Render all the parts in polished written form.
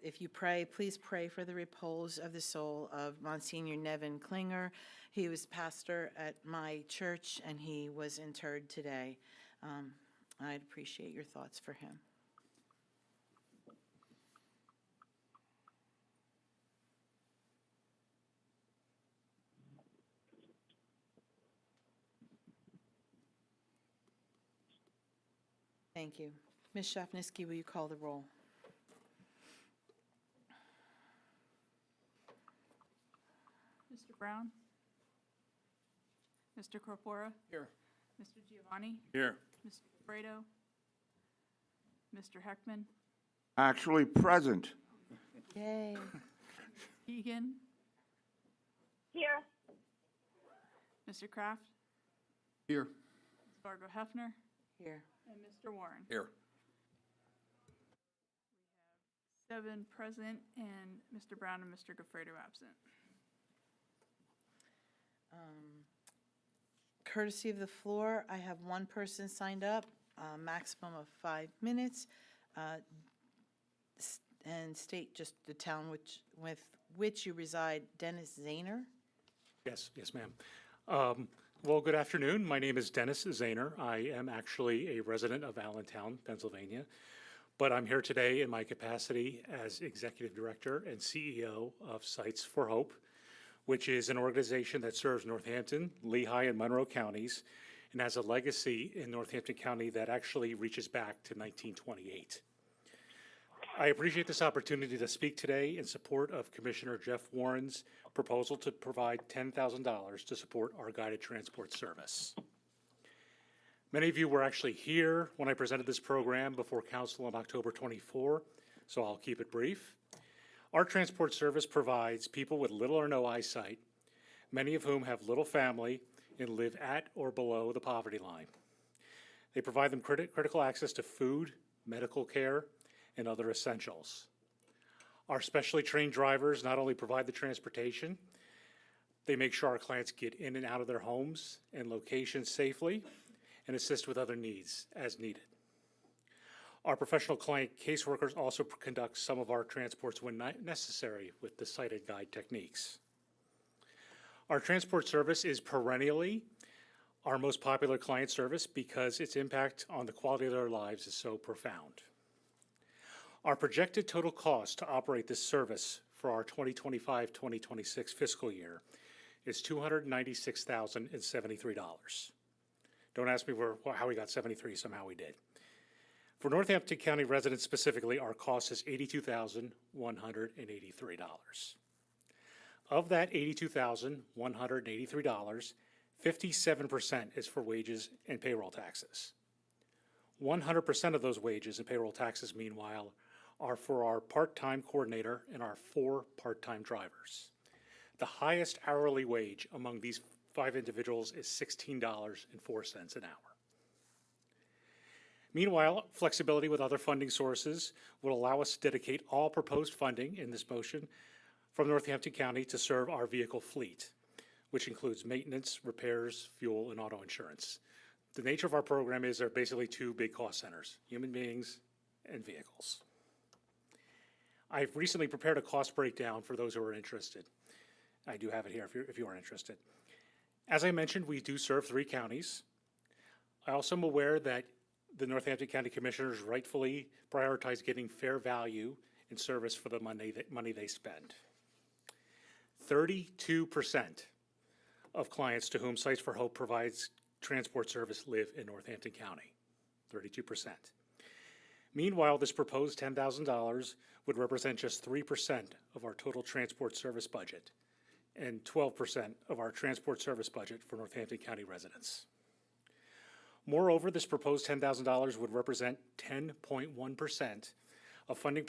If you pray, please pray for the repose of the soul of Monsignor Nevin Klinger. He was pastor at my church, and he was interred today. I'd appreciate your thoughts for him. Thank you. Ms. Shafnisky, will you call the roll? Mr. Brown? Mr. Corpora? Here. Mr. Giovanni? Here. Mr. Fredo? Mr. Heckman? Actually present. Yay. Egan? Here. Mr. Kraft? Here. Ms. Fargo Hefner? Here. And Mr. Warren? Here. 7 present and Mr. Brown and Mr. Gofredo absent. Courtesy of the floor, I have one person signed up, maximum of 5 minutes. And state just the town with which you reside. Dennis Zahner. Yes, ma'am. Well, good afternoon. My name is Dennis Zahner. I am actually a resident of Allentown, Pennsylvania, but I'm here today in my capacity as Executive Director and CEO of Sites for Hope, which is an organization that serves Northampton, Lehigh, and Monroe counties, and has a legacy in Northampton County that actually reaches back to 1928. I appreciate this opportunity to speak today in support of Commissioner Jeff Warren's proposal to provide $10,000 to support our guided transport service. Many of you were actually here when I presented this program before Council on October 24, so I'll keep it brief. Our transport service provides people with little or no eyesight, many of whom have little family and live at or below the poverty line. They provide them critical access to food, medical care, and other essentials. Our specially trained drivers not only provide the transportation, they make sure our clients get in and out of their homes and locations safely and assist with other needs as needed. Our professional client caseworkers also conduct some of our transports when necessary with the sighted guide techniques. Our transport service is perennially our most popular client service because its impact on the quality of their lives is so profound. Our projected total cost to operate this service for our 2025-2026 fiscal year is $296,073. Don't ask me how we got 73, somehow we did. For Northampton County residents specifically, our cost is $82,183. Of that $82,183, 57% is for wages and payroll taxes. 100% of those wages and payroll taxes, meanwhile, are for our part-time coordinator and our 4 part-time drivers. The highest hourly wage among these 5 individuals is $16.04 an hour. Meanwhile, flexibility with other funding sources will allow us to dedicate all proposed funding in this motion from Northampton County to serve our vehicle fleet, which includes maintenance, repairs, fuel, and auto insurance. The nature of our program is there are basically 2 big cost centers, human beings and vehicles. I've recently prepared a cost breakdown for those who are interested. I do have it here if you are interested. As I mentioned, we do serve 3 counties. I also am aware that the Northampton County Commissioners rightfully prioritize getting fair value in service for the money they spend. 32% of clients to whom Sites for Hope provides transport service live in Northampton County, 32%. Meanwhile, this proposed $10,000 would represent just 3% of our total transport service budget and 12% of our transport service budget for Northampton County residents. Moreover, this proposed $10,000 would represent 10.1% of funding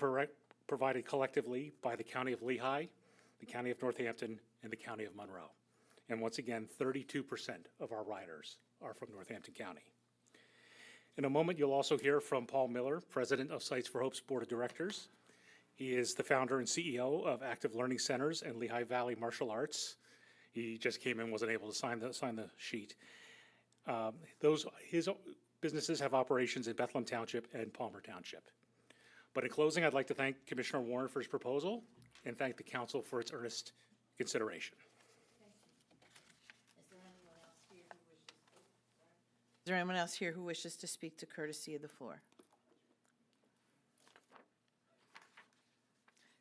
provided collectively by the County of Lehigh, the County of Northampton, and the County of Monroe. And once again, 32% of our riders are from Northampton County. In a moment, you'll also hear from Paul Miller, President of Sites for Hope's Board of Directors. He is the founder and CEO of Active Learning Centers and Lehigh Valley Martial Arts. He just came in, wasn't able to sign the sheet. His businesses have operations in Bethlehem Township and Palmer Township. But in closing, I'd like to thank Commissioner Warren for his proposal and thank the council for its earnest consideration. Is there anyone else here who wishes to speak to courtesy of the floor?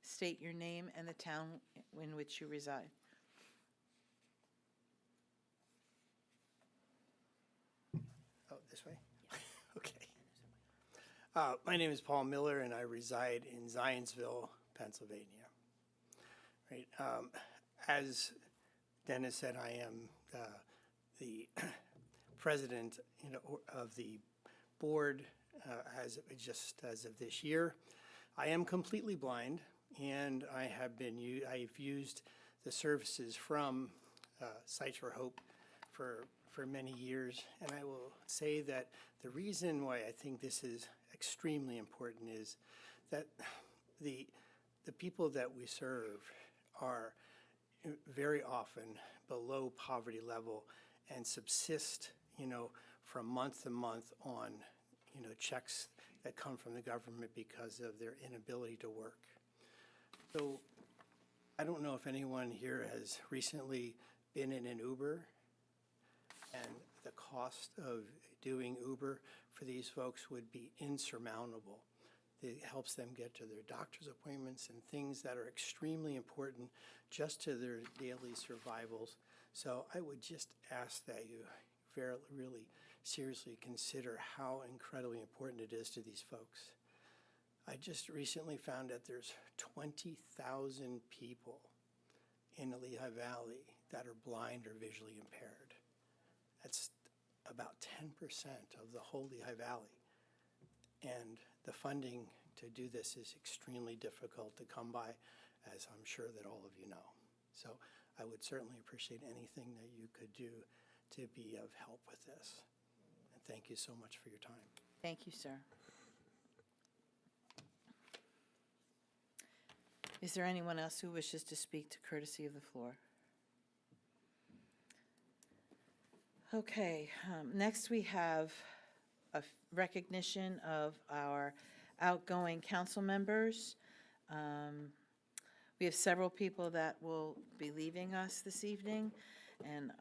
State your name and the town in which you reside. Oh, this way? Okay. My name is Paul Miller, and I reside in Zionsville, Pennsylvania. Right. As Dennis said, I am the president, of the board as of this year. I am completely blind, and I've used the services from Sight for Hope for many years, and I will say that the reason why I think this is extremely important is that the people that we serve are very often below poverty level and subsist, from month to month on, checks that come from the government because of their inability to work. So I don't know if anyone here has recently been in an Uber, and the cost of doing Uber for these folks would be insurmountable. It helps them get to their doctor's appointments and things that are extremely important just to their daily survivals. So I would just ask that you really seriously consider how incredibly important it is to these folks. I just recently found that there's 20,000 people in the Lehigh Valley that are blind or visually impaired. That's about 10% of the whole Lehigh Valley. And the funding to do this is extremely difficult to come by, as I'm sure that all of you know. So I would certainly appreciate anything that you could do to be of help with this. And thank you so much for your time. Thank you, sir. Is there anyone else who wishes to speak to courtesy of the floor? Okay, next we have a recognition of our outgoing council members. We have several people that will be leaving us this evening, and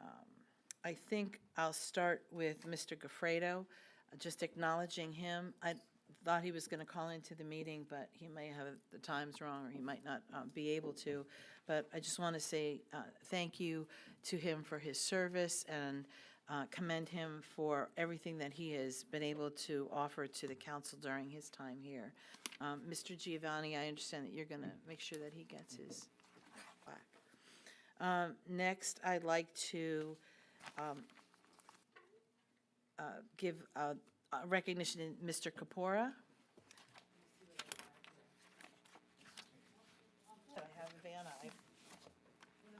I think I'll start with Mr. Goffredo, just acknowledging him. I thought he was going to call into the meeting, but he may have the times wrong, or he might not be able to. But I just want to say thank you to him for his service and commend him for everything that he has been able to offer to the council during his time here. Mr. Giovanni, I understand that you're going to make sure that he gets his plaque. Next, I'd like to give recognition to Mr. Kapora. I have a Van Eyck.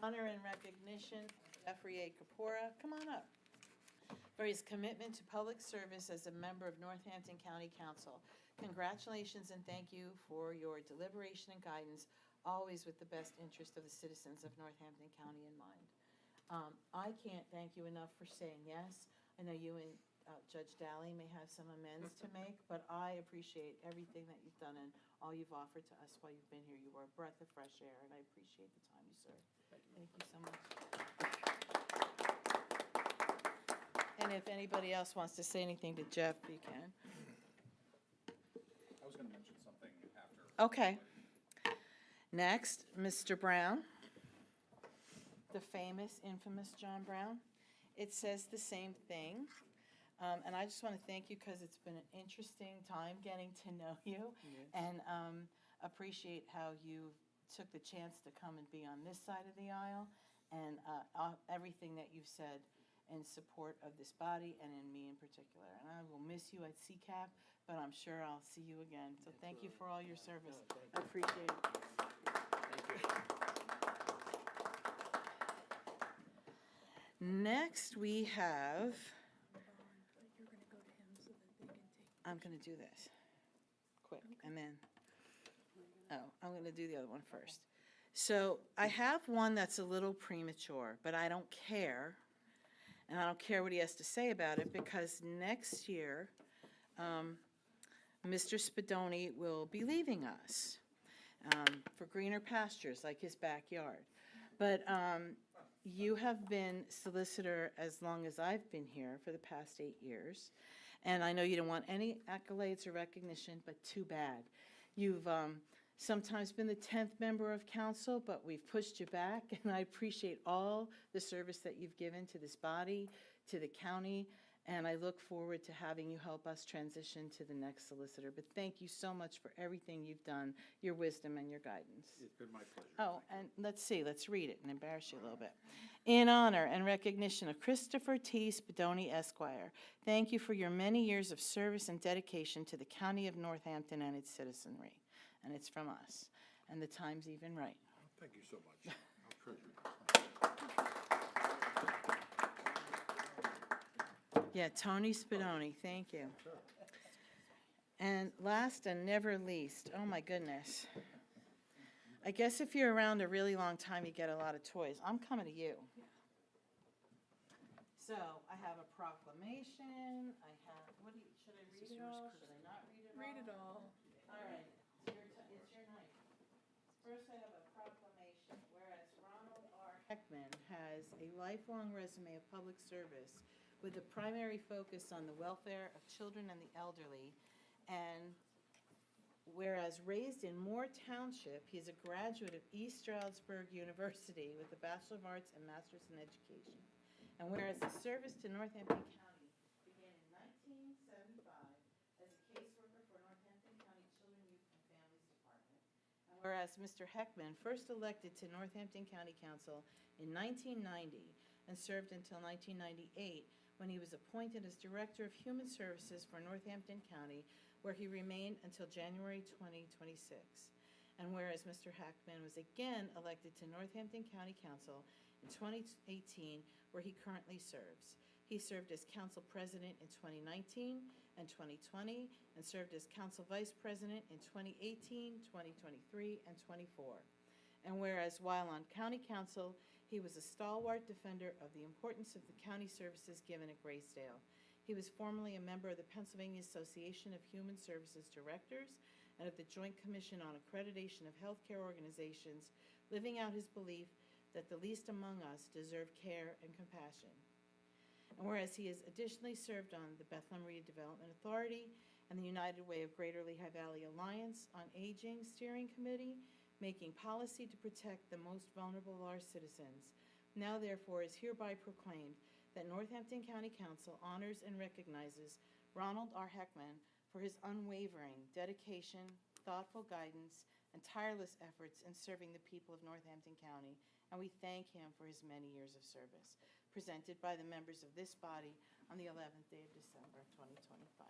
Honor and recognition of Jeffrey A. Kapora. Come on up. For his commitment to public service as a member of Northampton County Council. Congratulations and thank you for your deliberation and guidance, always with the best interest of the citizens of Northampton County in mind. I can't thank you enough for saying yes. I know you and Judge Daly may have some amends to make, but I appreciate everything that you've done and all you've offered to us while you've been here. You are a breath of fresh air, and I appreciate the time you served. Thank you so much. And if anybody else wants to say anything to Jeff, you can. I was going to mention something after. Okay. Next, Mr. Brown, the famous, infamous John Brown. It says the same thing. And I just want to thank you because it's been an interesting time getting to know you, and appreciate how you took the chance to come and be on this side of the aisle, and everything that you've said in support of this body and in me in particular. And I will miss you at CCAP, but I'm sure I'll see you again. So thank you for all your service. I appreciate it. Next, we have, I'm going to do this quick, and then, I'm going to do the other one first. So I have one that's a little premature, but I don't care, and I don't care what he has to say about it, because next year, Mr. Spadoni will be leaving us for greener pastures like his backyard. But you have been solicitor as long as I've been here for the past 8 years. And I know you don't want any accolades or recognition, but too bad. You've sometimes been the 10th member of council, but we've pushed you back, and I appreciate all the service that you've given to this body, to the county, and I look forward to having you help us transition to the next solicitor. But thank you so much for everything you've done, your wisdom and your guidance. It's been my pleasure. Oh, and let's read it and embarrass you a little bit. In honor and recognition of Christopher T. Spadoni, Esquire, thank you for your many years of service and dedication to the County of Northampton and its citizenry. And it's from us, and the time's even right. Thank you so much. I'll treasure it. Yeah, Tony Spadoni, thank you. And last and never least, oh my goodness. I guess if you're around a really long time, you get a lot of toys. I'm coming to you. So I have a proclamation, I have, should I read it all? Should I not read it all? Read it all. All right, it's your night. First, I have a proclamation, whereas Ronald R. Heckman has a lifelong resume of public service with a primary focus on the welfare of children and the elderly, and whereas raised in Moore Township, he is a graduate of East Stroudsburg University with a Bachelor of Arts and Master's in Education. And whereas his service to Northampton County began in 1975 as a caseworker for Northampton County Children, Youth, and Families Department. And whereas Mr. Heckman first elected to Northampton County Council in 1990 and served until 1998 when he was appointed as Director of Human Services for Northampton County, where he remained until January 2026. And whereas Mr. Heckman was again elected to Northampton County Council in 2018, where he currently serves. He served as Council President in 2019 and 2020, and served as Council Vice President in 2018, 2023, and 24. And whereas while on County Council, he was a stalwart defender of the importance of the county services given at Graysdale. He was formerly a member of the Pennsylvania Association of Human Services Directors and of the Joint Commission on Accreditation of Healthcare Organizations, living out his belief that the least among us deserve care and compassion. And whereas he has additionally served on the Bethlehem Redevelopment Authority and the United Way of Greater Lehigh Valley Alliance on Aging Steering Committee, making policy to protect the most vulnerable of our citizens, now therefore is hereby proclaimed that Northampton County Council honors and recognizes Ronald R. Heckman for his unwavering dedication, thoughtful guidance, and tireless efforts in serving the people of Northampton County, and we thank him for his many years of service. Presented by the members of this body on the 11th day of December, 2025.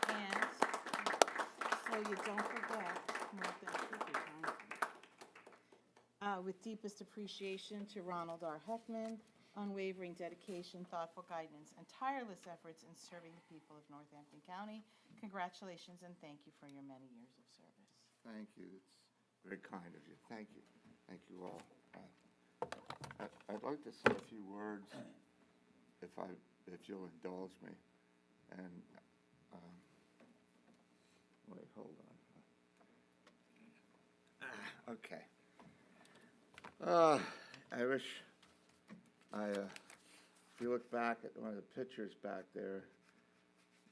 And so you don't forget, with deepest appreciation to Ronald R. Heckman, unwavering dedication, thoughtful guidance, and tireless efforts in serving the people of Northampton County. Congratulations and thank you for your many years of service. Thank you. It's very kind of you. Thank you. Thank you all. I'd like to say a few words, if you'll indulge me. And wait, hold on. Okay. I wish if you look back at one of the pictures back there,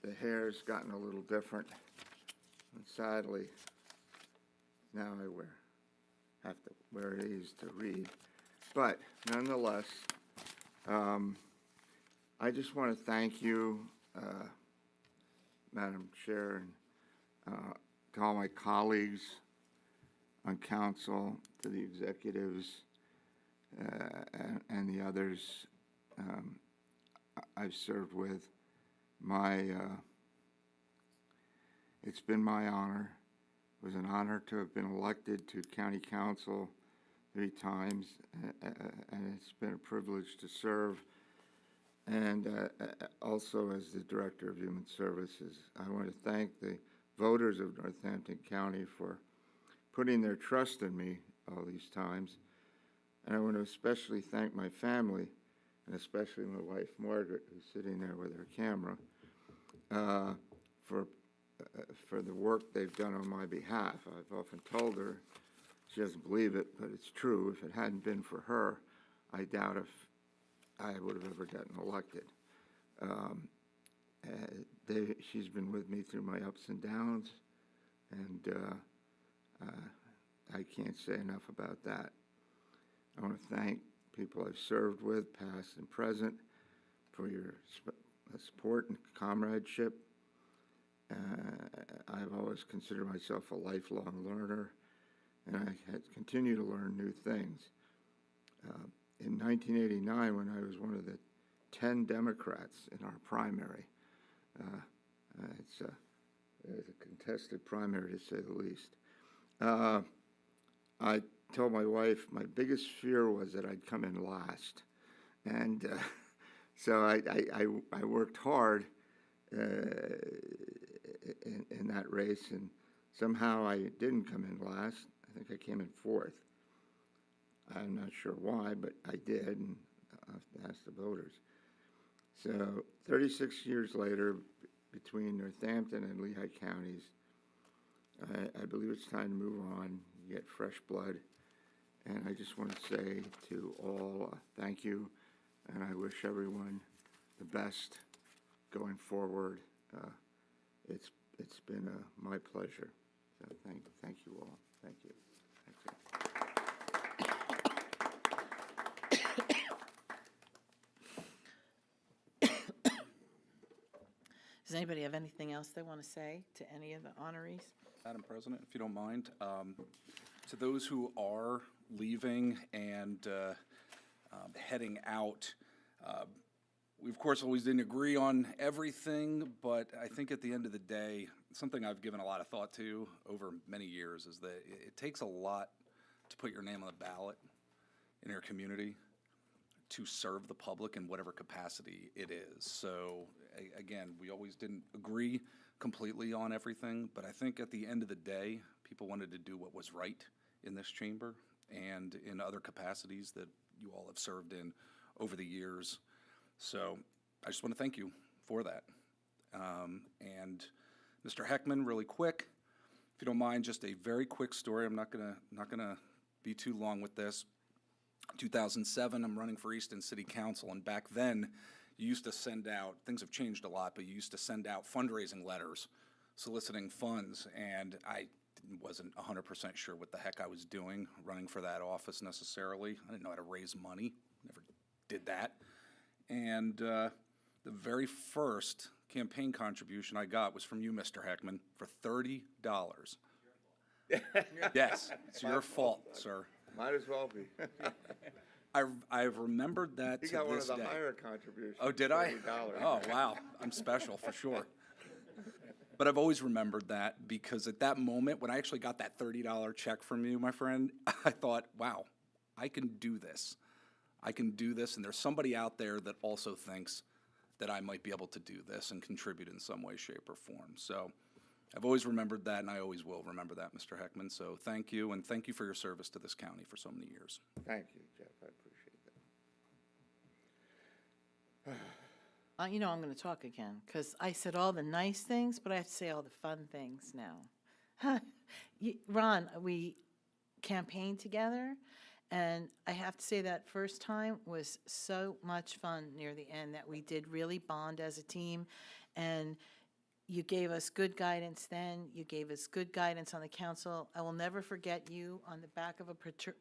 the hair's gotten a little different, and sadly, now I have to wear these to read. But nonetheless, I just want to thank you, Madam Chair, and to all my colleagues on council, to the executives, and the others I've served with. It's been my honor. It was an honor to have been elected to county council 3 times, and it's been a privilege to serve, and also as the Director of Human Services. I want to thank the voters of Northampton County for putting their trust in me all these times, and I want to especially thank my family and especially my wife Margaret, who's sitting there with her camera, for the work they've done on my behalf. I've often told her, she doesn't believe it, but it's true. If it hadn't been for her, I doubt if I would have ever gotten elected. She's been with me through my ups and downs, and I can't say enough about that. I want to thank people I've served with, past and present, for your support and comradeship. I've always considered myself a lifelong learner, and I continue to learn new things. In 1989, when I was one of the 10 Democrats in our primary, it's a contested primary to say the least, I told my wife my biggest fear was that I'd come in last. And so I worked hard in that race, and somehow I didn't come in last. I think I came in fourth. I'm not sure why, but I did, and I'll have to ask the voters. So 36 years later, between Northampton and Lehigh counties, I believe it's time to move on, get fresh blood. And I just want to say to all, thank you, and I wish everyone the best going forward. It's been my pleasure. So thank you all. Thank you. Thank you. Does anybody have anything else they want to say to any of the honorees? Madam President, if you don't mind, to those who are leaving and heading out, we of course always didn't agree on everything, but I think at the end of the day, something I've given a lot of thought to over many years is that it takes a lot to put your name on the ballot in your community to serve the public in whatever capacity it is. So again, we always didn't agree completely on everything, but I think at the end of the day, people wanted to do what was right in this chamber and in other capacities that you all have served in over the years. So I just want to thank you for that. And Mr. Heckman, really quick, if you don't mind, just a very quick story. I'm not gonna be too long with this. 2007, I'm running for Easton City Council, and back then, you used to send out, things have changed a lot, but you used to send out fundraising letters soliciting funds, and I wasn't 100% sure what the heck I was doing running for that office necessarily. I didn't know how to raise money, never did that. And the very first campaign contribution I got was from you, Mr. Heckman, for $30. Yes, it's your fault, sir. Might as well be. I've remembered that You to got one this of the day. higher contributions. Oh, did I? $30. Oh, wow. I'm special for sure. But I've always remembered that because at that moment, when I actually got that $30 check from you, my friend, I thought, wow, I can do this. I can do this, and there's somebody out there that also thinks that I might be able to do this and contribute in some way, shape, or form. So I've always remembered that, and I always will remember that, Mr. Heckman. So thank you, and thank you for your service to this county for so many years. Thank you, Jeff. I appreciate that. You know I'm going to talk again, because I said all the nice things, but I have to say all the fun things now. Ron, we campaigned together, and I have to say that first time was so much fun near the end that we did really bond as a team, and you gave us good guidance then. You gave us good guidance on the council. I will never forget you on the back of a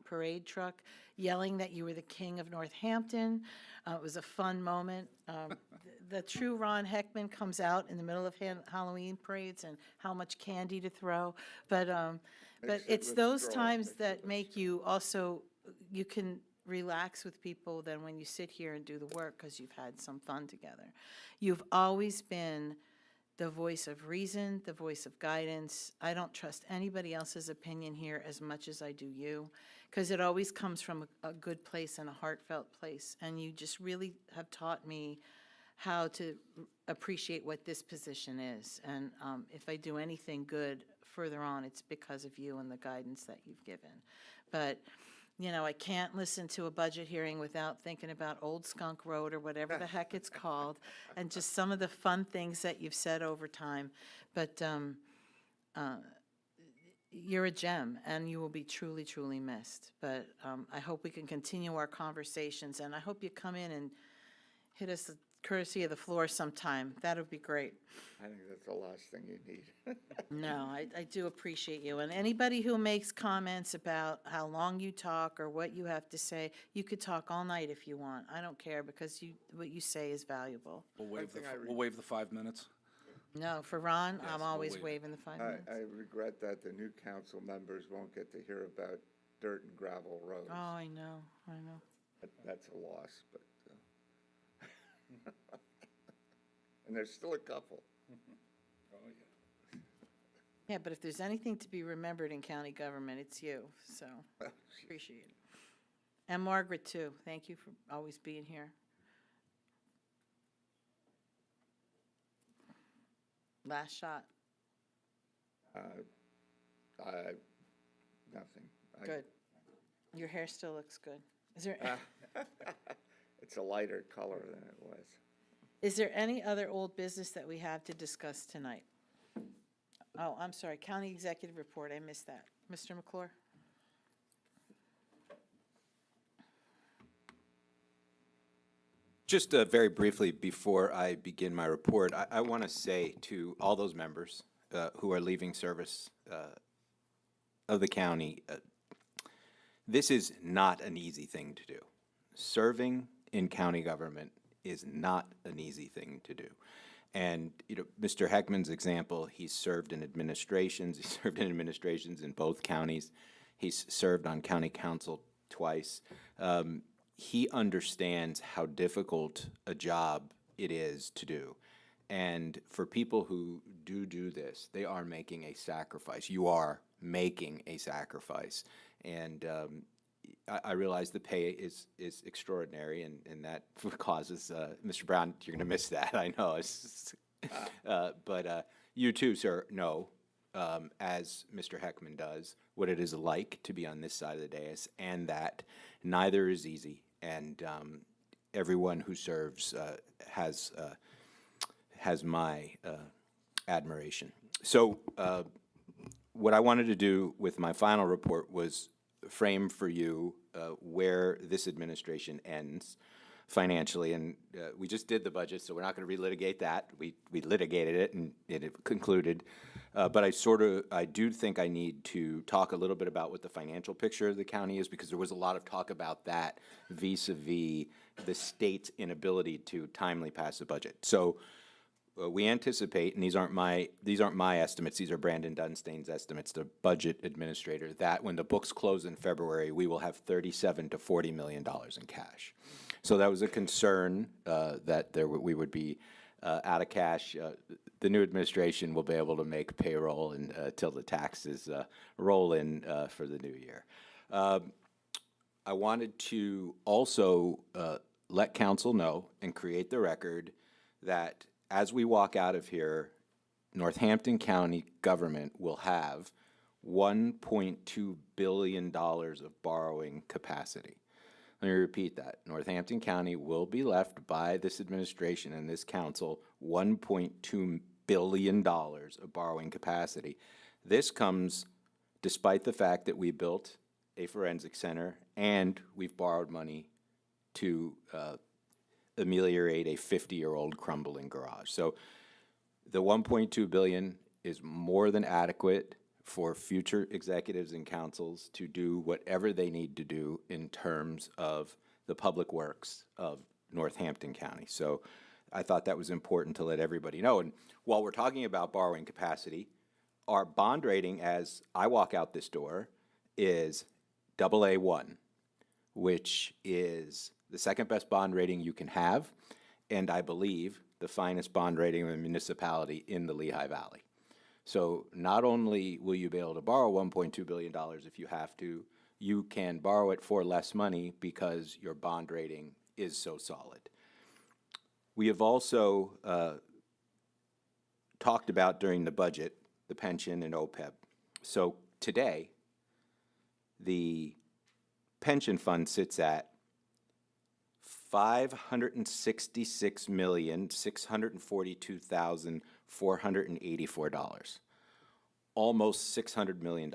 parade truck yelling that you were the king of Northampton. It was a fun moment. The true Ron Heckman comes out in the middle of Halloween parades and how much candy to throw. But Mix it it's with those straw, times mix it that with make you also, you can relax with people than when you sit here and do the work because you've had some fun together. You've always been the voice of reason, the voice of guidance. I don't trust anybody else's opinion here as much as I do you, because it always comes from a good place and a heartfelt place. And you just really have taught me how to appreciate what this position is. And if I do anything good further on, it's because of you and the guidance that you've given. But You know, I can't listen to a budget hearing without thinking about Old Skunk Road or whatever the heck it's called, and just some of the fun things that you've said over time. But you're a gem, and you will be truly, truly missed. But I hope we can continue our conversations, and I hope you come in and hit us the courtesy of the floor sometime. That would be great. I think that's the last thing you need. No, I do appreciate you. And anybody who makes comments about how long you talk or what you have to say, you could talk all night if you want. I don't care, because what you say is valuable. We'll waive the 5 minutes. No, for Ron, I'm we'll always waive it. waiving the 5 minutes. I regret that the new council members won't get to hear about dirt and gravel roads. Oh, I know. That's a loss, but, and there's still a couple. Yeah, but if there's anything to be remembered in county government, it's you, so appreciate it. And Margaret, too. Thank you for always being here. Last shot. Nothing. Good. Your hair still looks good. Is there, It's a lighter color than it was. is there any other old business that we have to discuss tonight? Oh, I'm sorry, county executive report, I missed that. Mr. McClure? Just very briefly, before I begin my report, I want to say to all those members who are leaving service of the county, this is not an easy thing to do. Serving in county government is not an easy thing to do. And, you know, Mr. Heckman's example, he's served in administrations. He's served in administrations in both counties. He's served on county council twice. He understands how difficult a job it is to do. And for people who do this, they are making a sacrifice. You are making a sacrifice. And I realize the pay is extraordinary, and that causes, Mr. Brown, you're going to miss that, I know. But you too, sir, know, as Mr. Heckman does, what it is like to be on this side of the dais, and that neither is easy. And everyone who serves has my admiration. So what I wanted to do with my final report was frame for you where this administration ends financially. And we just did the budget, so we're not going to relitigate that. We litigated it, and it concluded. But I do think I need to talk a little bit about what the financial picture of the county is, because there was a lot of talk about that vis-a-vis the state's inability to timely pass a budget. So we anticipate, and these aren't my estimates, these are Brandon Dunstane's estimates, the budget administrator, that when the books close in February, we will have $37 to $40 million in cash. So that was a concern that we would be out of cash. The new administration will be able to make payroll until the taxes roll in for the new year. I wanted to also let council know and create the record that as we walk out of here, Northampton County government will have $1.2 billion of borrowing capacity. Let me repeat that. Northampton County will be left by this administration and this council $1.2 billion of borrowing capacity. This comes despite the fact that we built a forensic center and we've borrowed money to ameliorate a 50-year-old crumbling garage. So the $1.2 billion is more than adequate for future executives and councils to do whatever they need to do in terms of the public works of Northampton County. So I thought that was important to let everybody know. And while we're talking about borrowing capacity, our bond rating as I walk out this door is AA1, which is the second best bond rating you can have, and I believe the finest bond rating of a municipality in the Lehigh Valley. So not only will you be able to borrow $1.2 billion if you have to, you can borrow it for less money because your bond rating is so solid. We have also talked about during the budget the pension and OPEB. So today, the pension fund sits at $566,642,484, almost $600 million.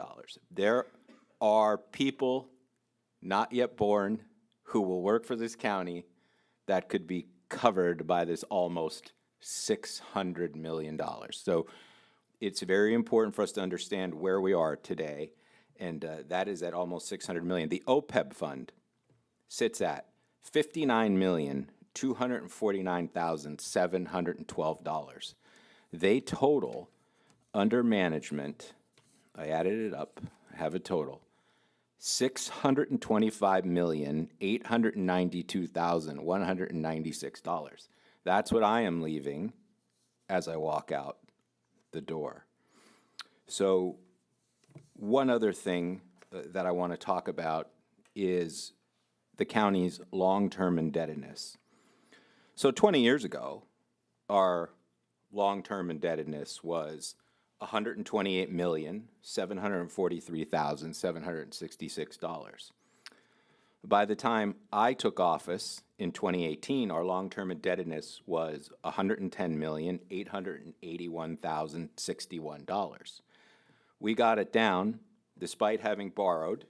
There are people not yet born who will work for this county that could be covered by this almost $600 million. So it's very important for us to understand where we are today, and that is at almost $600 million. The OPEB fund sits at $59,249,712. They total under management, I added it up, I have a total, $625,892,196. That's what I am leaving as I walk out the door. So one other thing that I want to talk about is the county's long-term indebtedness. So 20 years ago, our long-term indebtedness was $128,743,766. By the time I took office in 2018, our long-term indebtedness was $110,881,061. We got it down, despite having borrowed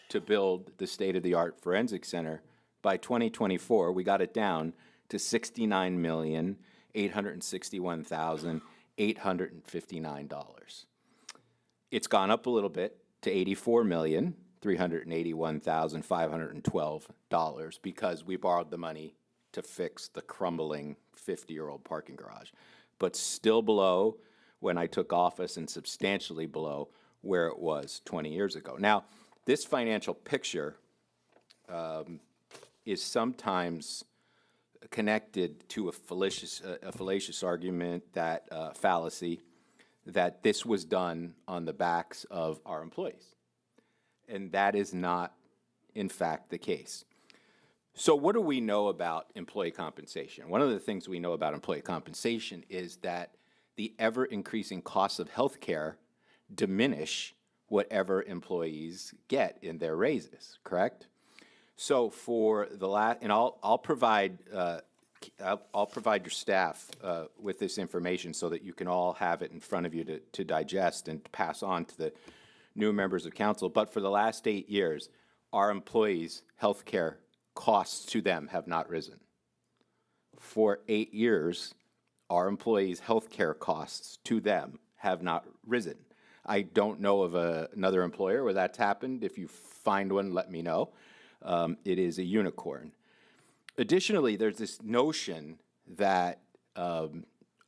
to build the state-of-the-art forensic center. By 2024, we got it down to $69,861,859. It's gone up a little bit to $84,381,512 because we borrowed the money to fix the crumbling 50-year-old parking garage, but still below when I took office and substantially below where it was 20 years ago. Now, this financial picture is sometimes connected to a fallacious argument that fallacy that this was done on the backs of our employees. And that is not, in fact, the case. So what do we know about employee compensation? One of the things we know about employee compensation is that the ever-increasing costs of health care diminish whatever employees get in their raises, correct? So for the last, and I'll provide your staff with this information so that you can all have it in front of you to digest and pass on to the new members of council. But for the last 8 years, our employees' health care costs to them have not risen. For 8 years, our employees' health care costs to them have not risen. I don't know of another employer where that's happened. If you find one, let me know. It is a unicorn. Additionally, there's this notion that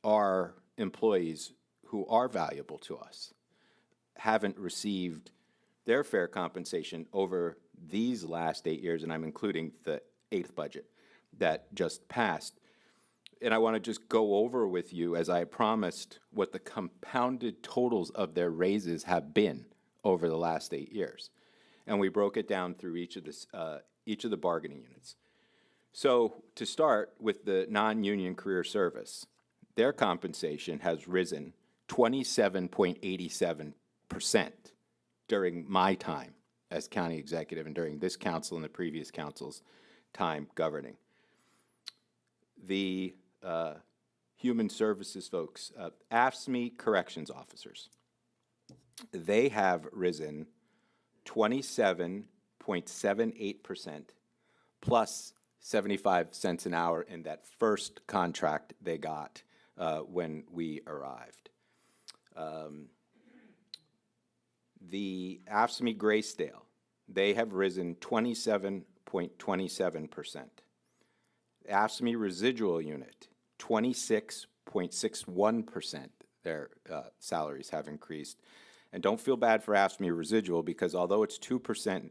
our employees who are valuable to us haven't received their fair compensation over these last 8 years, and I'm including the 8th budget that just passed. And I want to just go over with you, as I promised, what the compounded totals of their raises have been over the last 8 years. And we broke it down through each of the bargaining units. So to start with the non-union career service, their compensation has risen 27.87% during my time as county executive and during this council and the previous council's time governing. The human services folks, AFSCME corrections officers, they have risen 27.78% plus 75 cents an hour in that first contract they got when we arrived. The AFSCME Graysdale, they have risen 27.27%. AFSCME residual unit, 26.61%. Their salaries have increased. And don't feel bad for AFSCME residual, because although it's 2%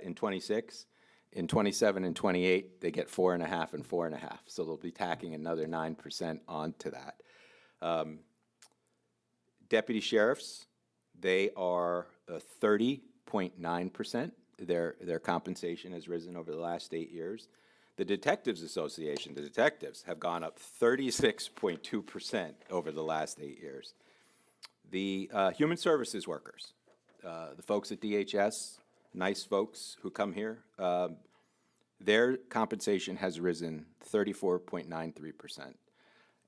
in 26, in 27 and 28, they get 4.5 and 4.5. So they'll be tacking another 9% onto that. Deputy sheriffs, they are 30.9%. Their compensation has risen over the last 8 years. The Detectives Association, the detectives, have gone up 36.2% over the last 8 years. The human services workers, the folks at DHS, nice folks who come here, their compensation has risen 34.93%.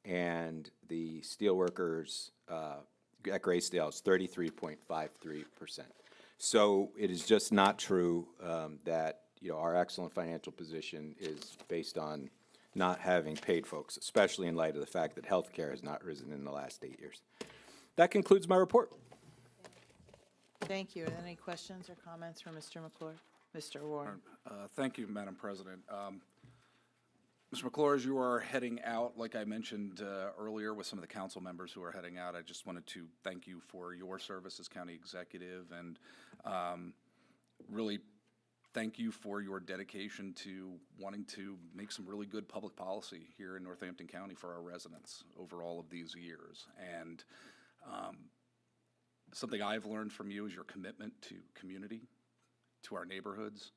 And the steelworkers at Graysdale is 33.53%. So it is just not true that, our excellent financial position is based on not having paid folks, especially in light of the fact that healthcare has not risen in the last 8 years. That concludes my report. Thank you. Are there any questions or comments from Mr. McClure? Mr. Ward? Thank you, Madam President. Mr. McClure, as you are heading out, like I mentioned earlier with some of the council members who are heading out, I just wanted to thank you for your service as county executive and really thank you for your dedication to wanting to make some really good public policy here in Northampton County for our residents over all of these years. And something I've learned from you is your commitment to community, to our neighborhoods,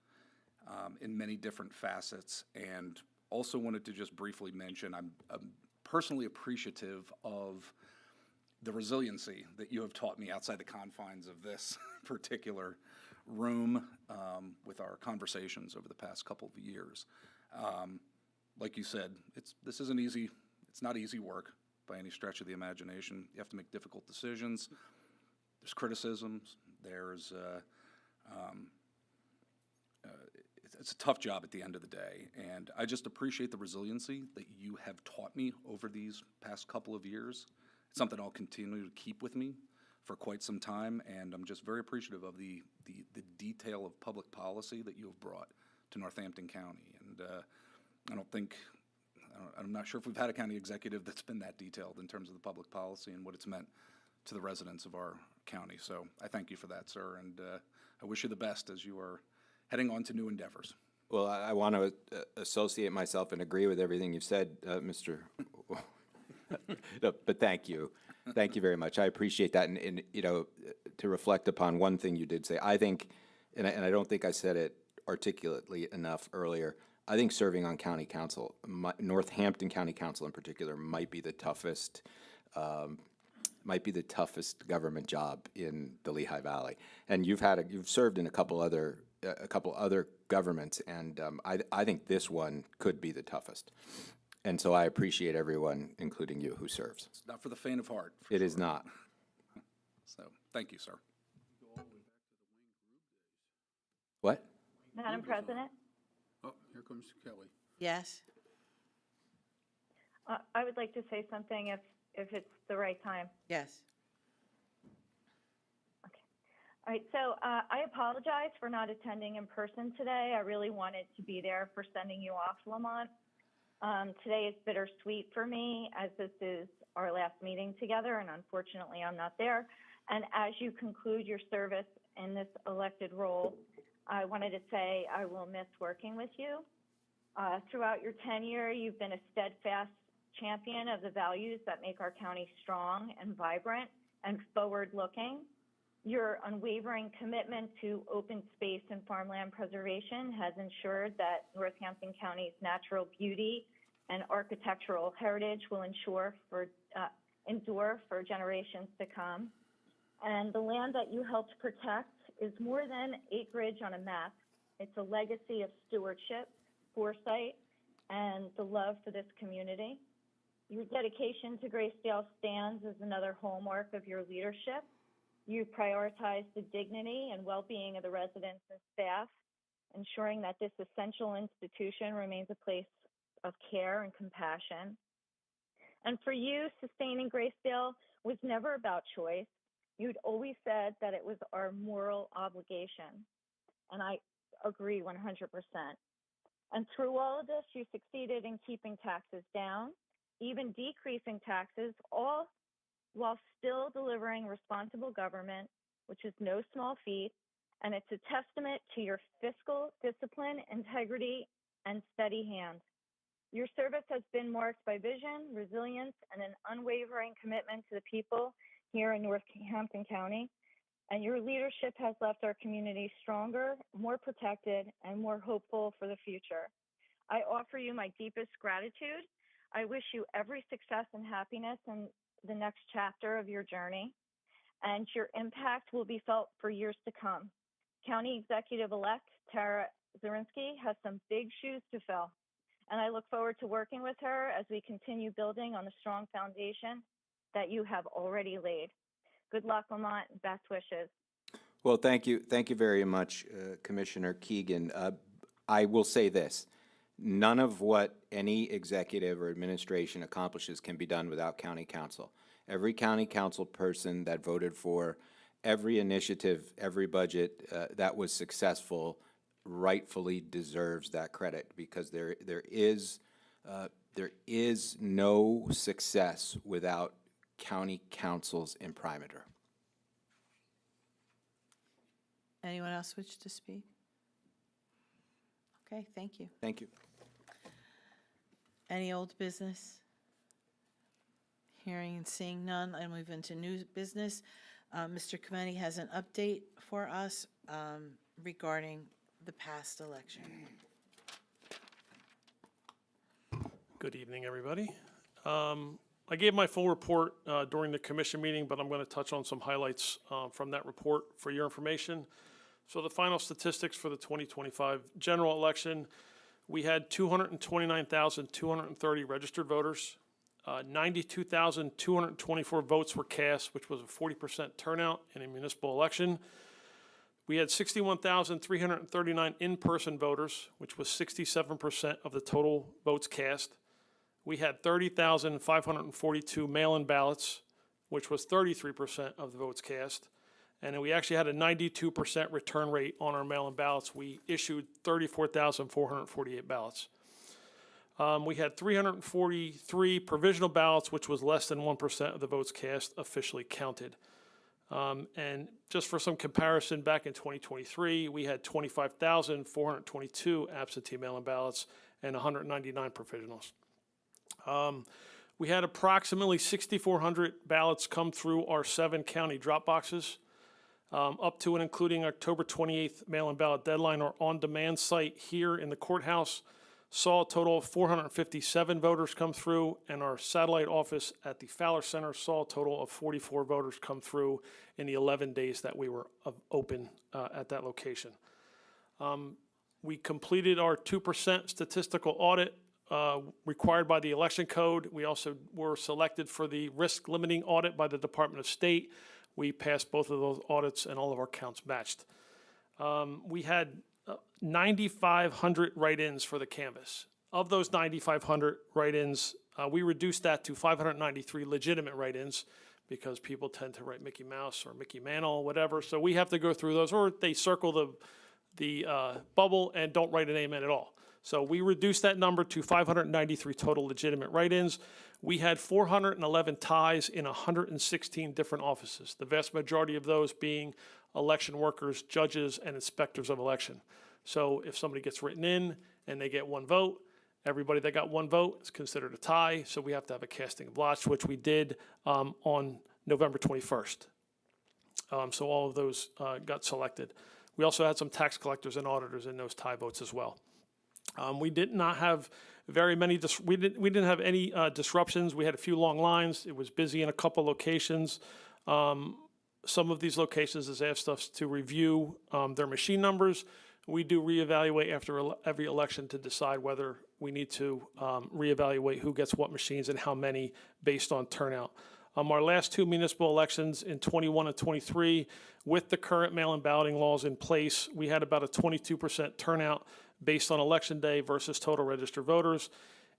in many different facets. And also wanted to just briefly mention, I'm personally appreciative of the resiliency that you have taught me outside the confines of this particular room with our conversations over the past couple of years. Like you said, this isn't easy. It's not easy work by any stretch of the imagination. You have to make difficult decisions. There's criticisms. There's it's a tough job at the end of the day, and I just appreciate the resiliency that you have taught me over these past couple of years. It's something I'll continue to keep with me for quite some time, and I'm just very appreciative of the detail of public policy that you have brought to Northampton County. And I'm not sure if we've had a county executive that's been that detailed in terms of the public policy and what it's meant to the residents of our county. So I thank you for that, sir, and I wish you the best as you are heading on to new endeavors. Well, I want to associate myself and agree with everything you've said, Mr. No, but thank you. Thank you very much. I appreciate that. And to reflect upon one thing you did say, I think, and I don't think I said it articulately enough earlier, I think serving on county council, Northampton County Council in particular, might be the toughest government job in the Lehigh Valley. And you've served in a couple other governments, and I think this one could be the toughest. And so I appreciate everyone, including you, who serves. It's not for the faint of heart. It is not. So, thank you, sir. What? Madam President, Oh, here comes Kelly. Yes? I would like to say something if it's the right time. Yes. All right, so I apologize for not attending in person today. I really wanted to be there for sending you off, Lamont. Today is bittersweet for me, as this is our last meeting together, and unfortunately I'm not there. And as you conclude your service in this elected role, I wanted to say I will miss working with you. Throughout your tenure, you've been a steadfast champion of the values that make our county strong and vibrant and forward-looking. Your unwavering commitment to open space and farmland preservation has ensured that Northampton County's natural beauty and architectural heritage will endure for generations to come. And the land that you helped protect is more than acreage on a map. It's a legacy of stewardship, foresight, and the love for this community. Your dedication to Graysdale stands as another hallmark of your leadership. You prioritize the dignity and well-being of the residents and staff, ensuring that this essential institution remains a place of care and compassion. And for you, sustaining Graysdale was never about choice. You'd always said that it was our moral obligation, and I agree 100%. And through all of this, you succeeded in keeping taxes down, even decreasing taxes, all while still delivering responsible government, which is no small feat, and it's a testament to your fiscal discipline, integrity, and steady hand. Your service has been marked by vision, resilience, and an unwavering commitment to the people here in Northampton County, and your leadership has left our community stronger, more protected, and more hopeful for the future. I offer you my deepest gratitude. I wish you every success and happiness in the next chapter of your journey, and your impact will be felt for years to come. County Executive-elect Tara Zirinsky has some big shoes to fill, and I look forward to working with her as we continue building on the strong foundation that you have already laid. Good luck, Lamont. Best wishes. Well, thank you. Thank you very much, Commissioner Keegan. I will say this. None of what any executive or administration accomplishes can be done without county council. Every county council person that voted for every initiative, every budget that was successful rightfully deserves that credit, because there is no success without county council's imprimatur. Anyone else wish to speak? Okay, thank you. Thank you. Any old business? Hearing and seeing none, I move into new business. Mr. Kemeny has an update for us regarding the past election. Good evening, everybody. I gave my full report during the commission meeting, but I'm going to touch on some highlights from that report for your information. So the final statistics for the 2025 general election, we had 229,230 registered voters. 92,224 votes were cast, which was a 40% turnout in a municipal election. We had 61,339 in-person voters, which was 67% of the total votes cast. We had 30,542 mail-in ballots, which was 33% of the votes cast. And we actually had a 92% return rate on our mail-in ballots. We issued 34,448 ballots. We had 343 provisional ballots, which was less than 1% of the votes cast officially counted. And just for some comparison, back in 2023, we had 25,422 absentee mail-in ballots and 199 provisionals. We had approximately 6,400 ballots come through our 7 county drop boxes. Up to and including October 28th mail-in ballot deadline, our on-demand site here in the courthouse saw a total of 457 voters come through, and our satellite office at the Fowler Center saw a total of 44 voters come through in the 11 days that we were open at that location. We completed our 2% statistical audit required by the election code. We also were selected for the risk limiting audit by the Department of State. We passed both of those audits and all of our counts matched. We had 9,500 write-ins for the canvass. Of those 9,500 write-ins, we reduced that to 593 legitimate write-ins because people tend to write Mickey Mouse or Mickey Mantle, whatever. So we have to go through those, or they circle the bubble and don't write a name in at all. So we reduced that number to 593 total legitimate write-ins. We had 411 ties in 116 different offices, the vast majority of those being election workers, judges, and inspectors of election. So if somebody gets written in and they get 1 vote, everybody that got 1 vote is considered a tie, so we have to have a casting of lots, which we did on November 21st. So all of those got selected. We also had some tax collectors and auditors in those tie votes as well. We did not have very many, we didn't have any disruptions. We had a few long lines. It was busy in a couple locations. Some of these locations has asked us to review their machine numbers. We do reevaluate after every election to decide whether we need to reevaluate who gets what machines and how many based on turnout. Our last 2 municipal elections in 21 and 23, with the current mail-in balloting laws in place, we had about a 22% turnout based on election day versus total registered voters.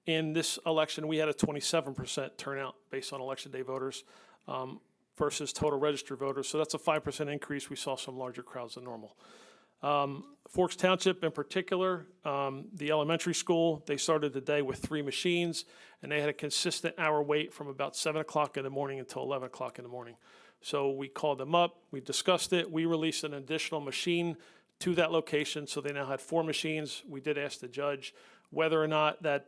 In this election, we had a 27% turnout based on election day voters versus total registered voters. So that's a 5% increase. We saw some larger crowds than normal. Forks Township in particular, the elementary school, they started the day with 3 machines, and they had a consistent hour wait from about 7 o'clock in the morning until 11 o'clock in the morning. So we called them up, we discussed it, we released an additional machine to that location, so they now had 4 machines. We did ask the judge whether or not that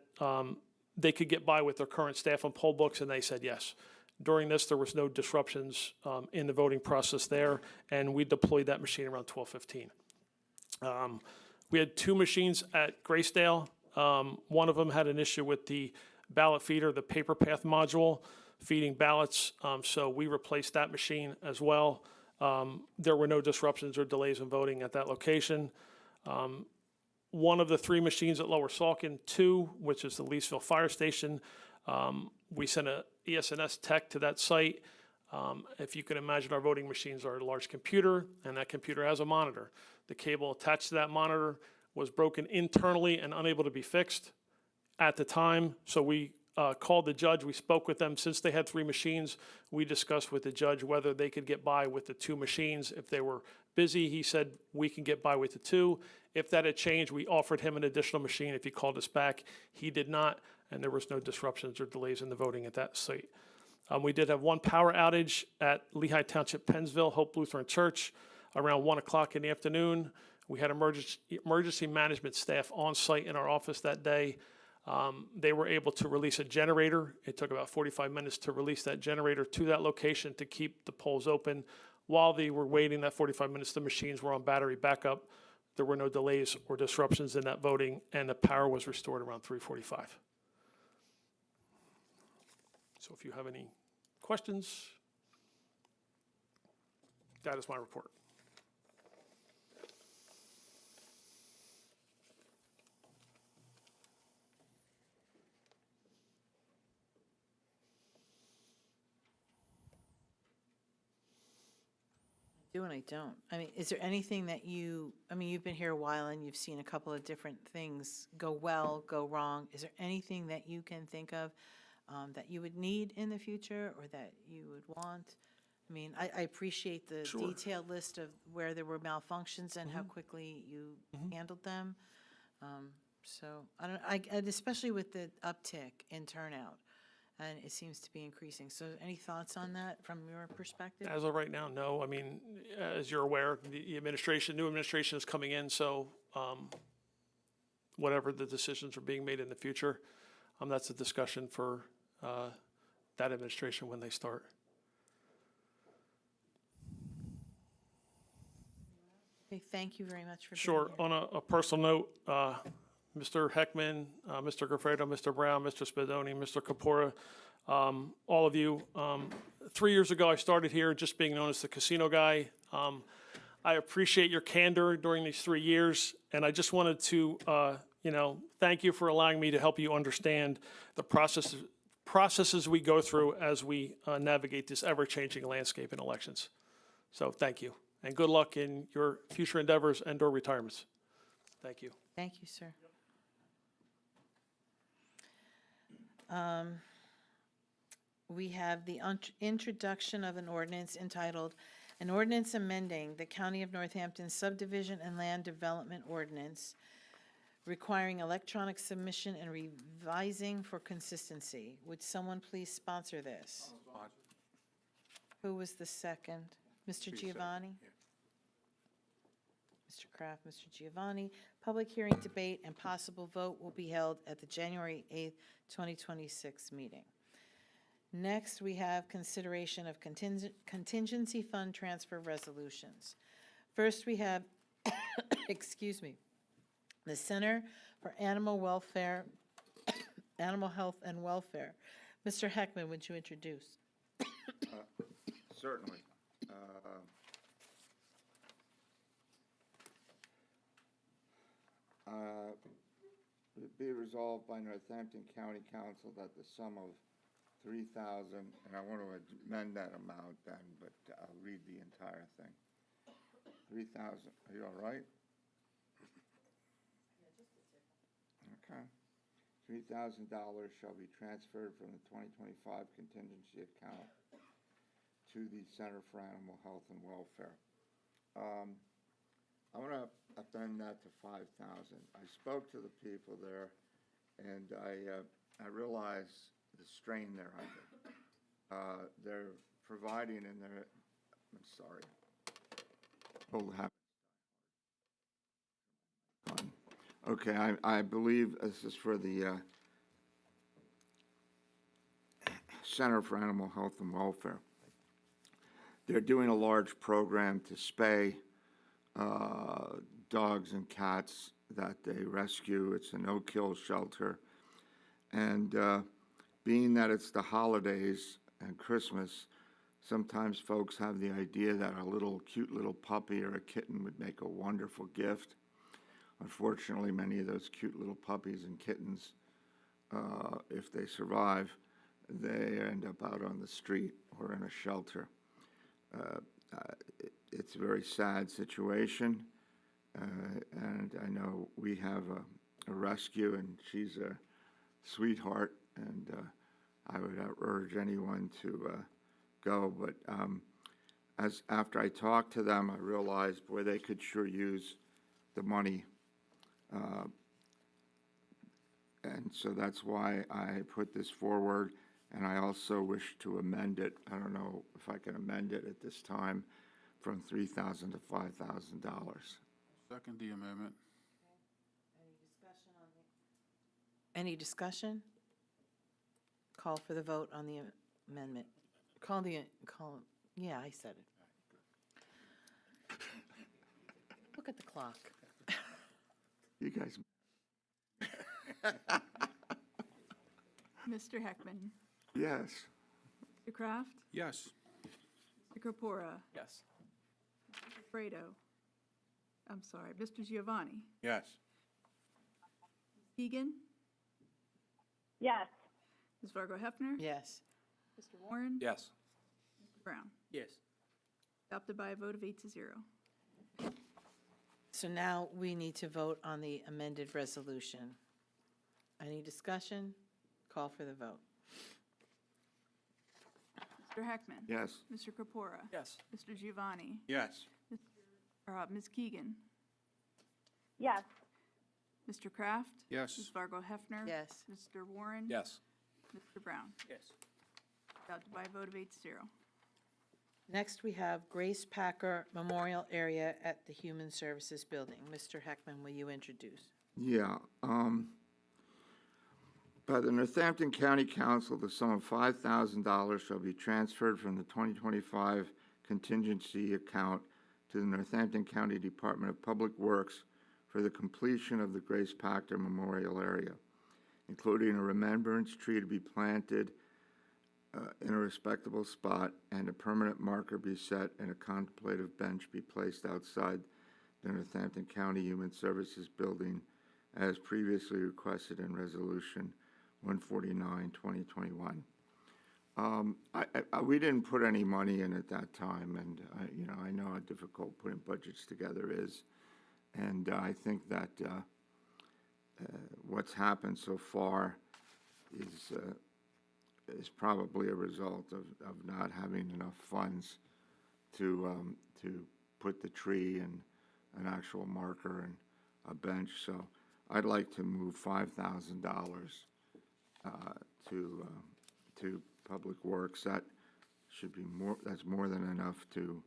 they could get by with their current staff and poll books, and they said yes. During this, there was no disruptions in the voting process there, and we deployed that machine around 12:15. We had 2 machines at Graysdale. One of them had an issue with the ballot feeder, the paper path module, feeding ballots. So we replaced that machine as well. There were no disruptions or delays in voting at that location. One of the 3 machines at Lower Salkin, 2, which is the Leesville Fire Station, we sent a ES&S tech to that site. If you can imagine, our voting machines are a large computer, and that computer has a monitor. The cable attached to that monitor was broken internally and unable to be fixed at the time, so we called the judge. We spoke with them. Since they had 3 machines, we discussed with the judge whether they could get by with the 2 machines. If they were busy, he said, we can get by with the 2. If that had changed, we offered him an additional machine if he called us back. He did not, and there was no disruptions or delays in the voting at that site. We did have 1 power outage at Lehigh Township, Pennsville, Hope Lutheran Church, around 1 o'clock in the afternoon. We had emergency management staff on site in our office that day. They were able to release a generator. It took about 45 minutes to release that generator to that location to keep the polls open. While they were waiting that 45 minutes, the machines were on battery backup. There were no delays or disruptions in that voting, and the power was restored around 3:45. So if you have any questions, that is my report. Do and I don't. I mean, is there anything that you've been here a while and you've seen a couple of different things go well, go wrong. Is there anything that you can think of that you would need in the future or that you would want? I mean, I appreciate the Sure. detailed list of where there were malfunctions and how quickly you handled them. So and especially with the uptick in turnout, and it seems to be increasing. So any thoughts on that from your perspective? As of right now, no. I mean, as you're aware, the new administration is coming in, so whatever the decisions are being made in the future, that's a discussion for that administration when they start. Okay, thank you very much for being Sure. here. On a personal note, Mr. Heckman, Mr. Gaffredo, Mr. Brown, Mr. Spadoni, Mr. Kapora, all of you. 3 years ago, I started here just being known as the casino guy. I appreciate your candor during these 3 years, and I just wanted to, thank you for allowing me to help you understand the processes we go through as we navigate this ever-changing landscape in elections. So thank you, and good luck in your future endeavors and/or retirements. Thank you. Thank you, sir. We have the introduction of an ordinance entitled, "An Ordinance Amending the County of Northampton Subdivision and Land Development Ordinance Requiring Electronic Submission and Revising for Consistency." Would someone please sponsor this? Who was the second? Mr. Giovanni? Mr. Kraft, Mr. Giovanni. Public hearing, debate, and possible vote will be held at the January 8th, 2026 meeting. Next, we have consideration of contingency fund transfer resolutions. First, we have, excuse me, the Center for Animal Welfare, Animal Health and Welfare. Mr. Heckman, would you introduce? Certainly. Be resolved by Northampton County Council that the sum of $3,000, and I want to amend that amount then, but I'll read the entire thing. 3,000, are you all right? Okay. $3,000 shall be transferred from the 2025 contingency account to the Center for Animal Health and Welfare. I want to amend that to 5,000. I spoke to the people there, and I realize the strain they're under. They're providing in their, I'm sorry. Old habit. Okay, I believe this is for the Center for Animal Health and Welfare. They're doing a large program to spay dogs and cats that they rescue. It's a no-kill shelter. And being that it's the holidays and Christmas, Sometimes folks have the idea that a little cute little puppy or a kitten would make a wonderful gift. Unfortunately, many of those cute little puppies and kittens, if they survive, they end up out on the street or in a shelter. It's a very sad situation, and I know we have a rescue, and she's a sweetheart, and I would urge anyone to go. But as after I talked to them, I realized, boy, they could sure use the money. And so that's why I put this forward, and I also wish to amend it. I don't know if I can amend it at this time from $3,000 to $5,000. Second the amendment. Any discussion? Call for the vote on the amendment. Yeah, I said it. Look at the clock. You guys. Mr. Heckman, Yes. Mr. Kraft, Yes. Mr. Corpora, Yes. Mr. Fredo, I'm sorry, Mr. Giovanni, Yes. Keegan, Yes. Ms. Fargo Hefner, Yes. Mr. Warren, Yes. Mr. Brown. Yes. Adopted by a vote of 8-0. So now we need to vote on the amended resolution. Any discussion? Call for the vote. Mr. Heckman. Yes. Mr. Corpora. Yes. Mr. Giovanni. Yes. Ms. Keegan. Yes. Mr. Kraft. Yes. Ms. Fargo Hefner. Yes. Mr. Warren. Yes. Mr. Brown. Yes. Adopted by a vote of 8-0. Next, we have Grace Packer Memorial Area at the Human Services Building. Mr. Heckman, will you introduce? Yeah. By the Northampton County Council, the sum of $5,000 shall be transferred from the 2025 contingency account to the Northampton County Department of Public Works for the completion of the Grace Packer Memorial Area, including a remembrance tree to be planted in a respectable spot and a permanent marker be set and a contemplative bench be placed outside the Northampton County Human Services Building as previously requested in Resolution 149, 2021. We didn't put any money in at that time, and I know how difficult putting budgets together is, and I think that what's happened so far is probably a result of not having enough funds to put the tree and an actual marker and a bench. So I'd like to move $5,000 to Public Works. That should be more. That's more than enough to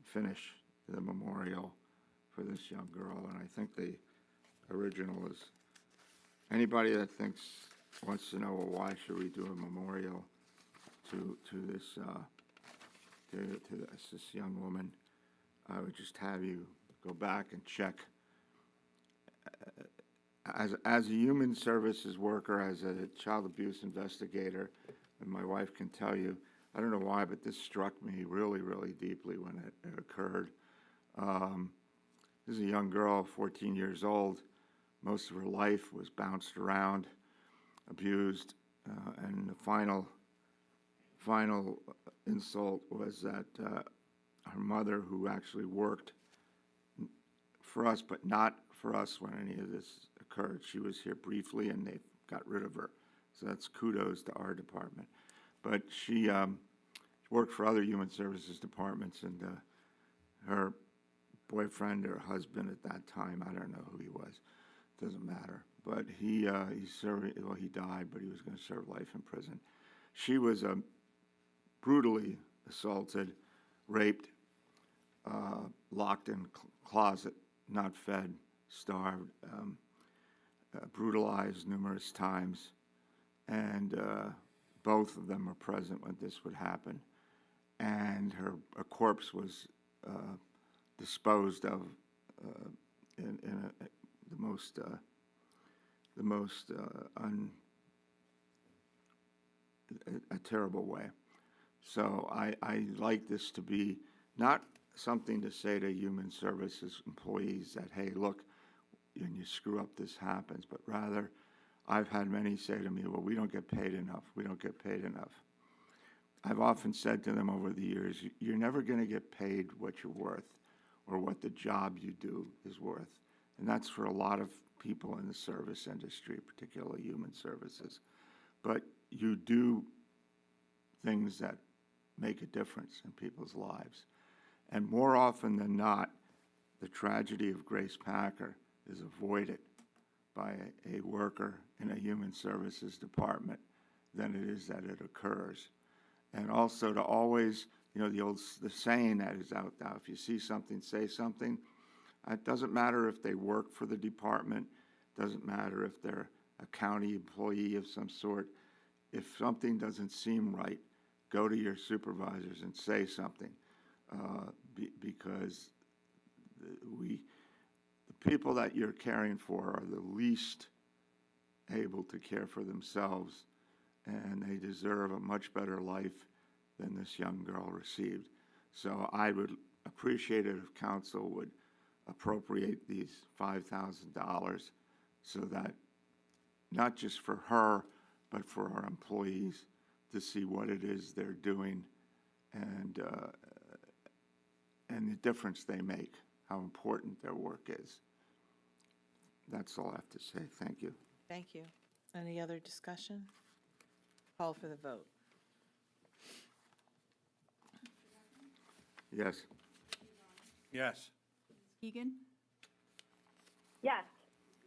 finish the memorial for this young girl. And I think the original is anybody that wants to know, well, why should we do a memorial to this this young woman? I would just have you go back and check. As a human services worker, as a child abuse investigator, and my wife can tell you, I don't know why, but this struck me really, really deeply when it occurred. This is a young girl, 14 years old. Most of her life was bounced around, abused, and the final insult was that her mother, who actually worked for us, but not for us when any of this occurred. She was here briefly, and they got rid of her. So that's kudos to our department. But she worked for other human services departments, and her boyfriend or husband at that time, I don't know who he was, doesn't matter. But he served. Well, he died, but he was going to serve life in prison. She was brutally assaulted, raped, locked in closet, not fed, starved, brutalized numerous times, and both of them were present when this would happen. And a corpse was disposed of in a terrible way. So I like this to be not something to say to human services employees that, hey, look, when you screw up, this happens, but rather, I've had many say to me, well, we don't get paid enough. We don't get paid enough. I've often said to them over the years, you're never going to get paid what you're worth or what the job you do is worth. And that's for a lot of people in the service industry, particularly human services. But you do things that make a difference in people's lives. And more often than not, the tragedy of Grace Packer is avoided by a worker in a human services department than it is that it occurs. And also to always, you know, the saying that is out there, if you see something, say something. It doesn't matter if they work for the department, doesn't matter if they're a county employee of some sort. If something doesn't seem right, go to your supervisors and say something, because the people that you're caring for are the least able to care for themselves, and they deserve a much better life than this young girl received. So I would appreciate it if council would appropriate these $5,000 so that not just for her, but for our employees to see what it is they're doing and the difference they make, how important their work is. That's all I have to say. Thank you. Thank you. Any other discussion? Call for the vote. Yes. Yes. Keegan, Yes.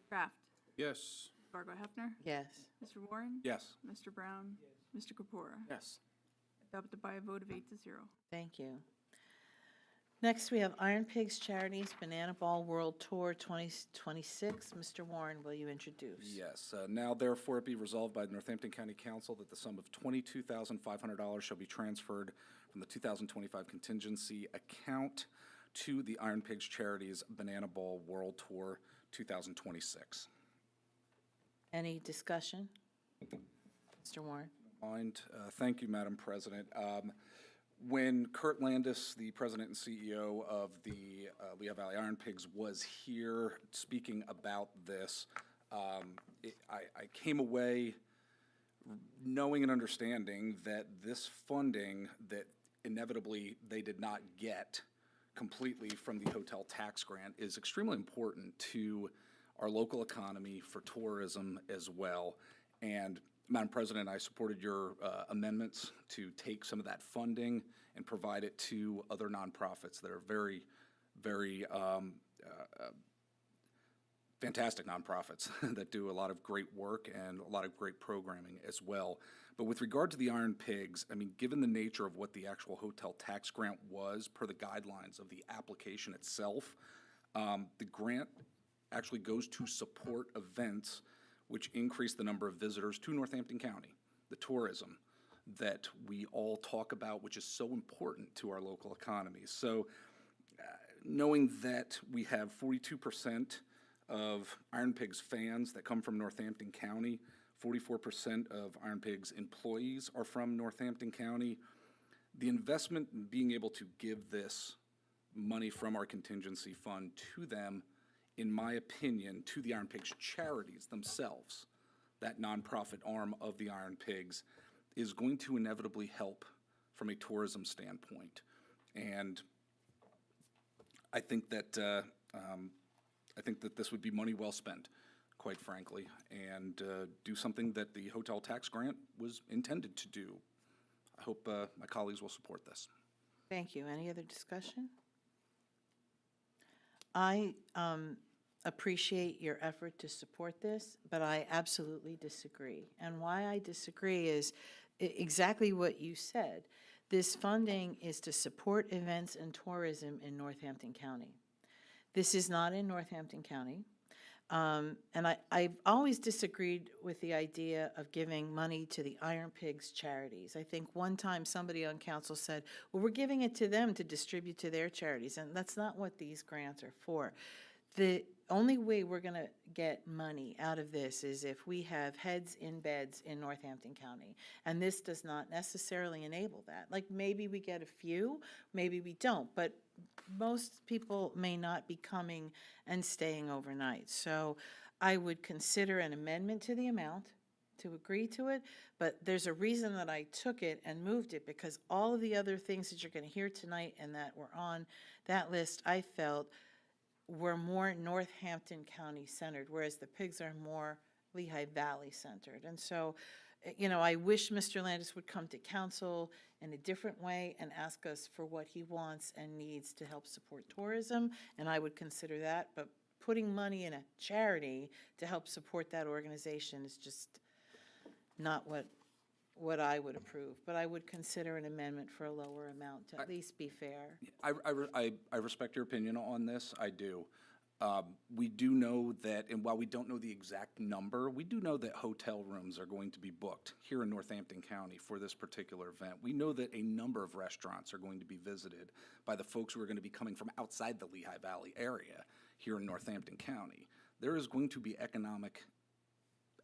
Kraft, Yes. Fargo Hefner, Yes. Mr. Warren, Yes. Mr. Brown, Mr. Kapura. Yes. Adopted by a vote of 8-0. Thank you. Next, we have Iron Pigs Charities Banana Ball World Tour 2026. Mr. Warren, will you introduce? Yes. Now therefore it be resolved by the Northampton County Council that the sum of $22,500 shall be transferred from the 2025 contingency account to the Iron Pigs Charities Banana Ball World Tour 2026. Any discussion? Mr. Warren? Thank you, Madam President. When Kurt Landis, the president and CEO of the Lehigh Valley Iron Pigs, was here speaking about this, I came away knowing and understanding that this funding that inevitably they did not get completely from the hotel tax grant is extremely important to our local economy, for tourism as well. And Madam President, I supported your amendments to take some of that funding and provide it to other nonprofits that are very, very fantastic nonprofits that do a lot of great work and a lot of great programming as well. But with regard to the Iron Pigs, I mean, given the nature of what the actual hotel tax grant was per the guidelines of the application itself, the grant actually goes to support events which increase the number of visitors to Northampton County, the tourism that we all talk about, which is so important to our local economy. So knowing that we have 42% of Iron Pigs fans that come from Northampton County, 44% of Iron Pigs employees are from Northampton County, the investment in being able to give this money from our contingency fund to them, in my opinion, to the Iron Pigs charities themselves, that nonprofit arm of the Iron Pigs, is going to inevitably help from a tourism standpoint. And I think that this would be money well spent, quite frankly, and do something that the hotel tax grant was intended to do. I hope my colleagues will support this. Thank you. Any other discussion? I appreciate your effort to support this, but I absolutely disagree. And why I disagree is exactly what you said. This funding is to support events and tourism in Northampton County. This is not in Northampton County. And I've always disagreed with the idea of giving money to the Iron Pigs charities. I think one time somebody on council said, well, we're giving it to them to distribute to their charities, and that's not what these grants are for. The only way we're going to get money out of this is if we have heads in beds in Northampton County. And this does not necessarily enable that. Like, maybe we get a few, maybe we don't, but most people may not be coming and staying overnight. So I would consider an amendment to the amount to agree to it, but there's a reason that I took it and moved it, because all of the other things that you're going to hear tonight and that were on that list, I felt were more Northampton County centered, whereas the pigs are more Lehigh Valley centered. And so, you know, I wish Mr. Landis would come to council in a different way and ask us for what he wants and needs to help support tourism, and I would consider that. But putting money in a charity to help support that organization is just not what I would approve. But I would consider an amendment for a lower amount to at least be fair. I respect your opinion on this, I do. We do know that, and while we don't know the exact number, we do know that hotel rooms are going to be booked here in Northampton County for this particular event. We know that a number of restaurants are going to be visited by the folks who are going to be coming from outside the Lehigh Valley area here in Northampton County. There is going to be economic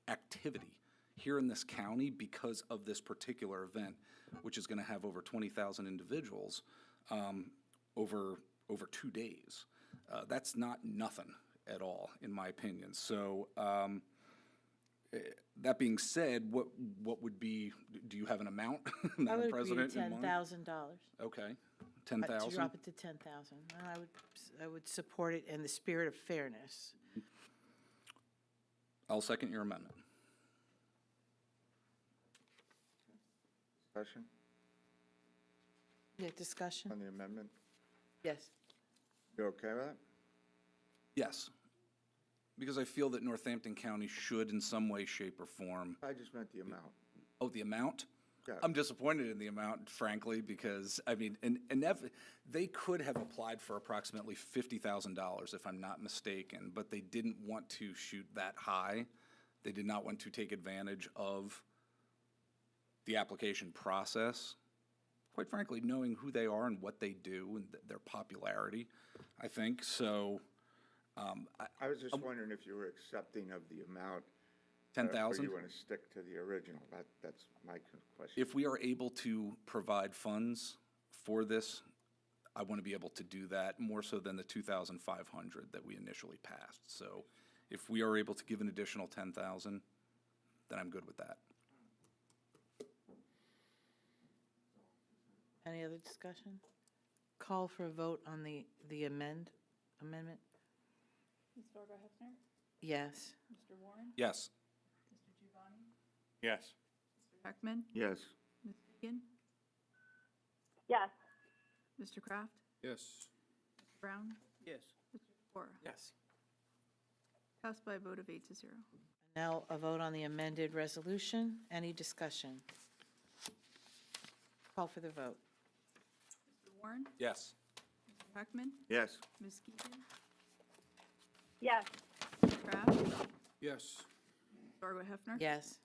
activity here in this county because of this particular event, which is going to have over 20,000 individuals over 2 days. That's not nothing at all, in my opinion. So that being said, what would be? Do you have an amount, Madam President, in mind? I would agree to $10,000. Okay, To 10,000. drop it to 10,000. I would support it in the spirit of fairness. I'll second your amendment. Discussion Yeah, discussion? on the amendment? Yes. You okay with it? Yes, because I feel that Northampton County should, in some way, shape, or form. I just meant the amount. Oh, the amount? Yeah. I'm disappointed in the amount, frankly, because, I mean, they could have applied for approximately $50,000, if I'm not mistaken, but they didn't want to shoot that high. They did not want to take advantage of the application process. Quite frankly, knowing who they are and what they do and their popularity, I think. So, I was just wondering if you were accepting of the amount. 10,000? Or you want to stick to the original? That's my question. If we are able to provide funds for this, I want to be able to do that more so than the 2,500 that we initially passed. So if we are able to give an additional 10,000, then I'm good with that. Any other discussion? Call for a vote on the amendment? Ms. Fargo Hefner? Yes. Mr. Warren? Yes. Mr. Giovanni? Yes. Mr. Heckman? Yes. Ms. Keegan? Yes. Mr. Kraft? Yes. Mr. Brown? Yes. Mr. Kapora? Yes. Passed by a vote of 8-0. Now a vote on the amended resolution. Any discussion? Call for the vote. Mr. Warren? Yes. Mr. Heckman? Yes. Ms. Keegan? Yes. Mr. Kraft? Yes. Ms. Fargo Hefner? Yes.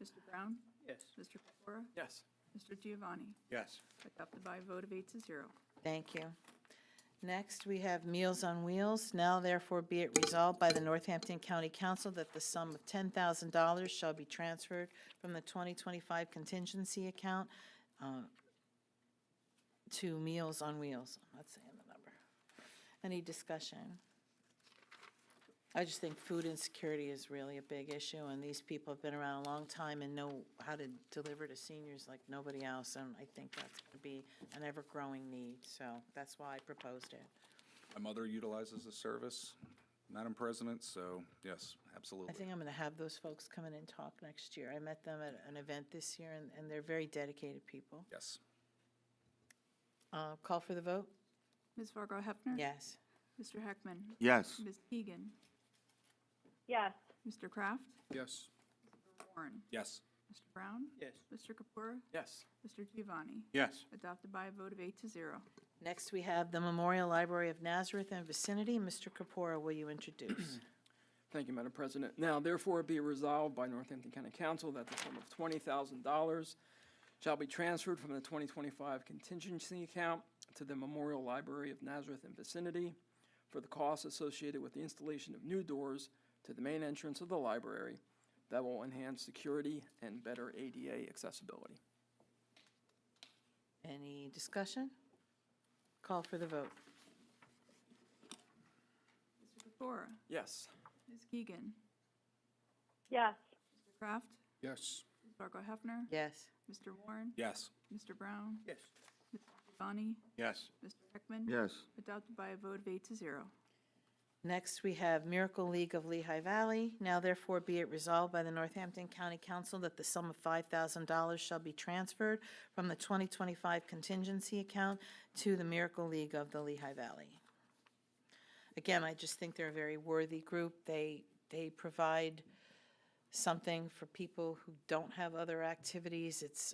Mr. Brown? Yes. Mr. Kapora? Yes. Mr. Giovanni? Yes. Adopted by a vote of 8-0. Thank you. Next, we have Meals on Wheels. Now therefore be it resolved by the Northampton County Council that the sum of $10,000 shall be transferred from the 2025 contingency account to Meals on Wheels. I'm not saying the number. Any discussion? I just think food insecurity is really a big issue, and these people have been around a long time and know how to deliver to seniors like nobody else, and I think that's going to be an ever-growing need, so that's why I proposed it. My mother utilizes the service, Madam President, so yes, absolutely. I think I'm going to have those folks come in and talk next year. I met them at an event this year, and they're very dedicated people. Yes. Call for the vote? Ms. Fargo Hefner? Yes. Mr. Heckman? Yes. Ms. Keegan? Yes. Mr. Kraft? Yes. Mr. Warren? Yes. Mr. Brown? Yes. Mr. Kapura? Yes. Mr. Giovanni? Yes. Adopted by a vote of 8-0. Next, we have the Memorial Library of Nazareth and vicinity. Mr. Kapora, will you introduce? Thank you, Madam President. Now, therefore, be resolved by Northampton County Council that the sum of $20,000 shall be transferred from the 2025 contingency account to the Memorial Library of Nazareth and vicinity for the costs associated with the installation of new doors to the main entrance of the library that will enhance security and better ADA accessibility. Any discussion? Call for the vote. Mr. Pecora? Yes. Ms. Keegan? Yes. Mr. Kraft? Yes. Ms. Fargo Hefner? Yes. Mr. Warren? Yes. Mr. Brown? Yes. Mr. Giovanni? Yes. Mr. Heckman? Yes. Adopted by a vote of 8-0. Next, we have Miracle League of Lehigh Valley. Now therefore be it resolved by the Northampton County Council that the sum of $5,000 shall be transferred from the 2025 contingency account to the Miracle League of the Lehigh Valley. Again, I just think they're a very worthy group. They provide something for people who don't have other activities. It's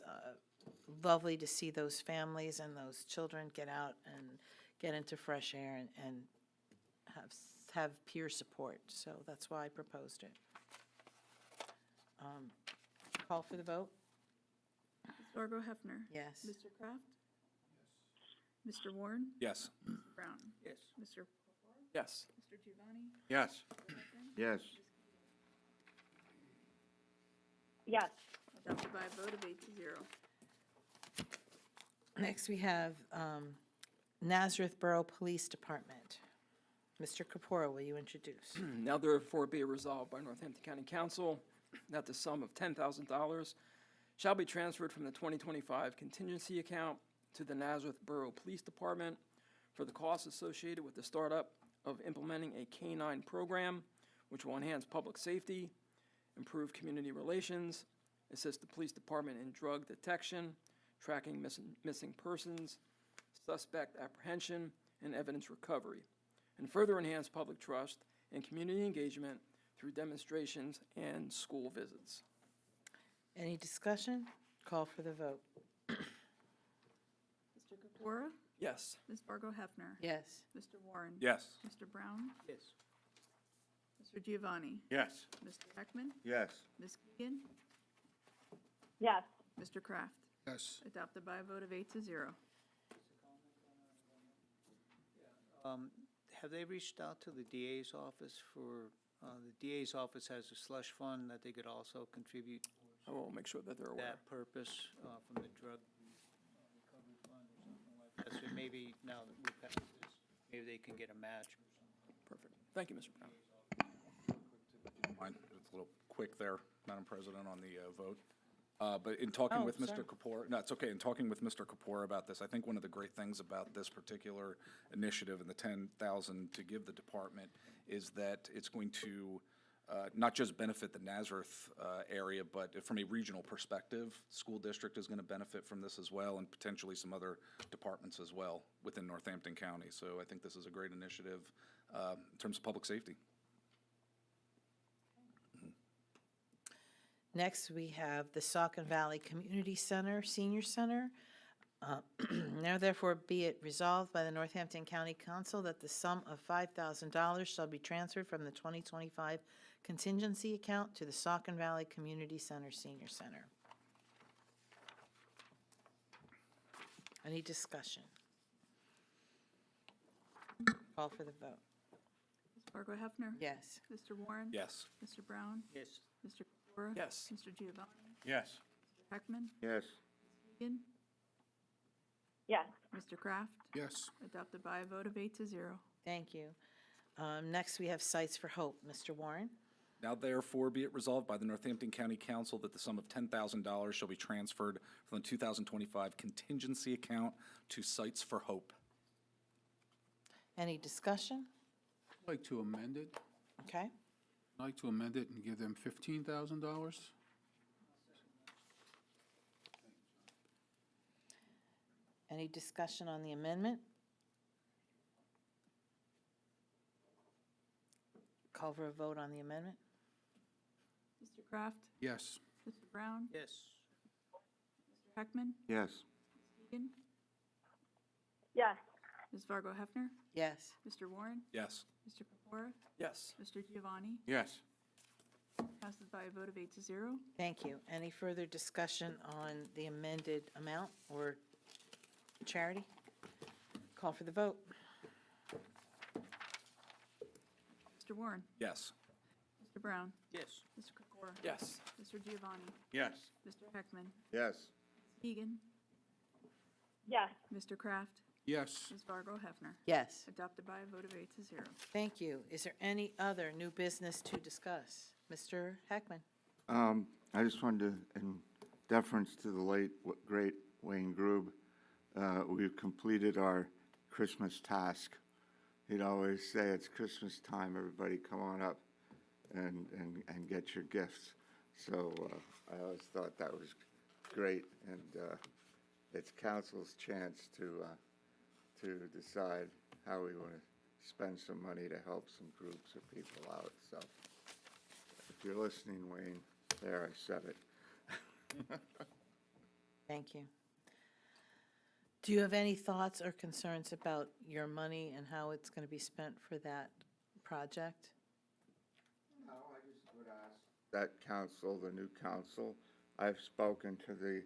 lovely to see those families and those children get out and get into fresh air and have peer support. So that's why I proposed it. Call for the vote? Ms. Fargo Hefner? Yes. Mr. Kraft? Yes. Mr. Warren? Yes. Mr. Brown? Yes. Mr. Yes. Mr. Giovanni? Yes. Yes. Yes. Adopted by a vote of 8-0. Next, we have Nazareth Borough Police Department. Mr. Kapora, will you introduce? Now therefore be it resolved by Northampton County Council that the sum of $10,000 shall be transferred from the 2025 contingency account to the Nazareth Borough Police Department for the costs associated with the startup of implementing a K-9 program, which will enhance public safety, improve community relations, assist the police department in drug detection, tracking missing persons, suspect apprehension, and evidence recovery, and further enhance public trust and community engagement through demonstrations and school visits. Any discussion? Call for the vote. Mr. Kapora? Yes. Ms. Fargo Hefner? Yes. Mr. Warren? Yes. Mr. Brown? Yes. Mr. Giovanni? Yes. Mr. Heckman? Yes. Ms. Keegan? Yes. Mr. Kraft? Yes. Adopted by a vote of 8-0. Have they reached out to the DA's office for, the DA's office has a slush fund that they could also contribute I will make sure that they're for aware. that purpose from the drug recovery fund or something like that? So maybe now that we've passed this, maybe they can get a match or something. Perfect. Thank you, Mr. Brown. Mine, it's a little quick there, Madam President, on the vote. But in talking Oh, with Mr. sorry. Kapor, no, it's okay, in talking with Mr. Kapor about this, I think one of the great things about this particular initiative and the 10,000 to give the department is that it's going to not just benefit the Nazareth area, but from a regional perspective, school district is going to benefit from this as well, and potentially some other departments as well within Northampton County. So I think this is a great initiative in terms of public safety. Next, we have the Saucon Valley Community Center, Senior Center. Now therefore be it resolved by the Northampton County Council that the sum of $5,000 shall be transferred from the 2025 contingency account to the Saucon Valley Community Center, Senior Center. Any discussion? Call for the vote. Ms. Fargo Hefner? Yes. Mr. Warren? Yes. Mr. Brown? Yes. Mr. Kapora? Yes. Mr. Giovanni? Yes. Mr. Heckman? Yes. Keegan? Yes. Mr. Kraft? Yes. Adopted by a vote of 8-0. Thank you. Next, we have Sites for Hope. Mr. Warren? Now therefore be it resolved by the Northampton County Council that the sum of $10,000 shall be transferred from the 2025 contingency account to Sites for Hope. Any discussion? I'd like to amend it. Okay. I'd like to amend it and give them $15,000. Any discussion on the amendment? Call for a vote on the amendment? Mr. Kraft? Yes. Mr. Brown? Yes. Mr. Heckman? Yes. Keegan? Yes. Ms. Fargo Hefner? Yes. Mr. Warren? Yes. Mr. Kapora? Yes. Mr. Giovanni? Yes. Passes by a vote of 8-0. Thank you. Any further discussion on the amended amount or charity? Call for the vote. Mr. Warren? Yes. Mr. Brown? Yes. Mr. Kokora? Yes. Mr. Giovanni? Yes. Mr. Heckman? Yes. Egan? Yes. Mr. Kraft? Yes. Ms. Fargo Hefner? Yes. Adopted by a vote of 8-0. Thank you. Is there any other new business to discuss? Mr. Heckman? I just wanted to, in deference to the late, great Wayne Grube, we've completed our Christmas task. He'd always say, it's Christmas time, everybody come on up and get your gifts. So I always thought that was great, and it's council's chance to decide how we want to spend some money to help some groups of people out. So if you're listening, Wayne, there, I said it. Thank you. Do you have any thoughts or concerns about your money and how it's going to be spent for that project? No, I just would ask that council, the new council, I've spoken to the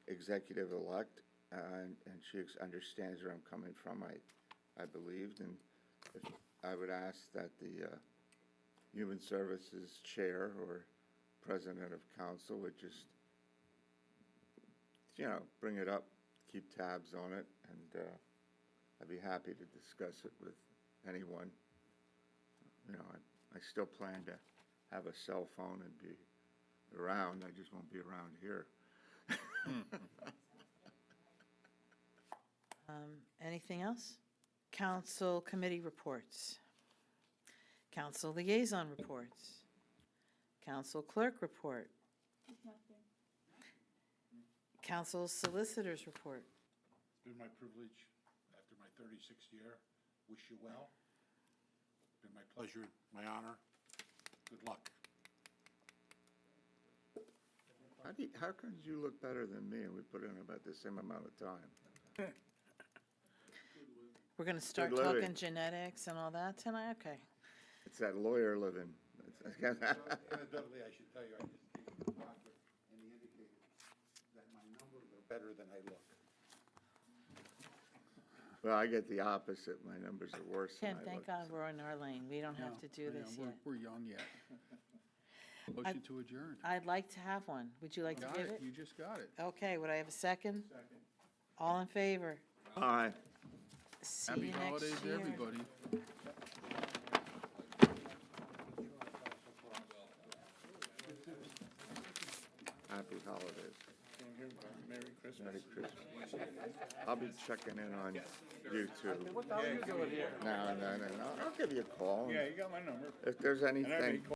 executive-elect, and she understands where I'm coming from, I believed, and if I would ask that the Human Services Chair or President of Council would just, bring it up, keep tabs on it, and I'd be happy to discuss it with anyone. I still plan to have a cell phone and be around, I just won't be around here. Anything else? Council committee reports. Council liaison reports. Council clerk report. Council solicitors report. It's been my privilege, after my 36th year, wish you well. It's been my pleasure, my honor. Good luck. How come you look better than me and we put in about the same amount of time? We're going to start Good living. talking genetics and all that tonight? Okay. It's that lawyer living. Evidently, I should tell you, I just came to the doctor and he indicated that my numbers are better than I look. Well, I get the opposite. My numbers are worse than Ken, I thank look. God we're in our lane. We don't have to do this yet. We're young yet. Motion to adjourn. I'd like to have one. Would you like to Got give it, it? you just got it. Okay, would I have a second? Second. All in favor? Aye. See Happy you next holidays, year. everybody. Happy holidays. Merry Christmas. Merry Christmas. I'll be checking in on you too. What the hell are you doing here? Now and then, and I'll give you a call. Yeah, you got my number. If there's anything.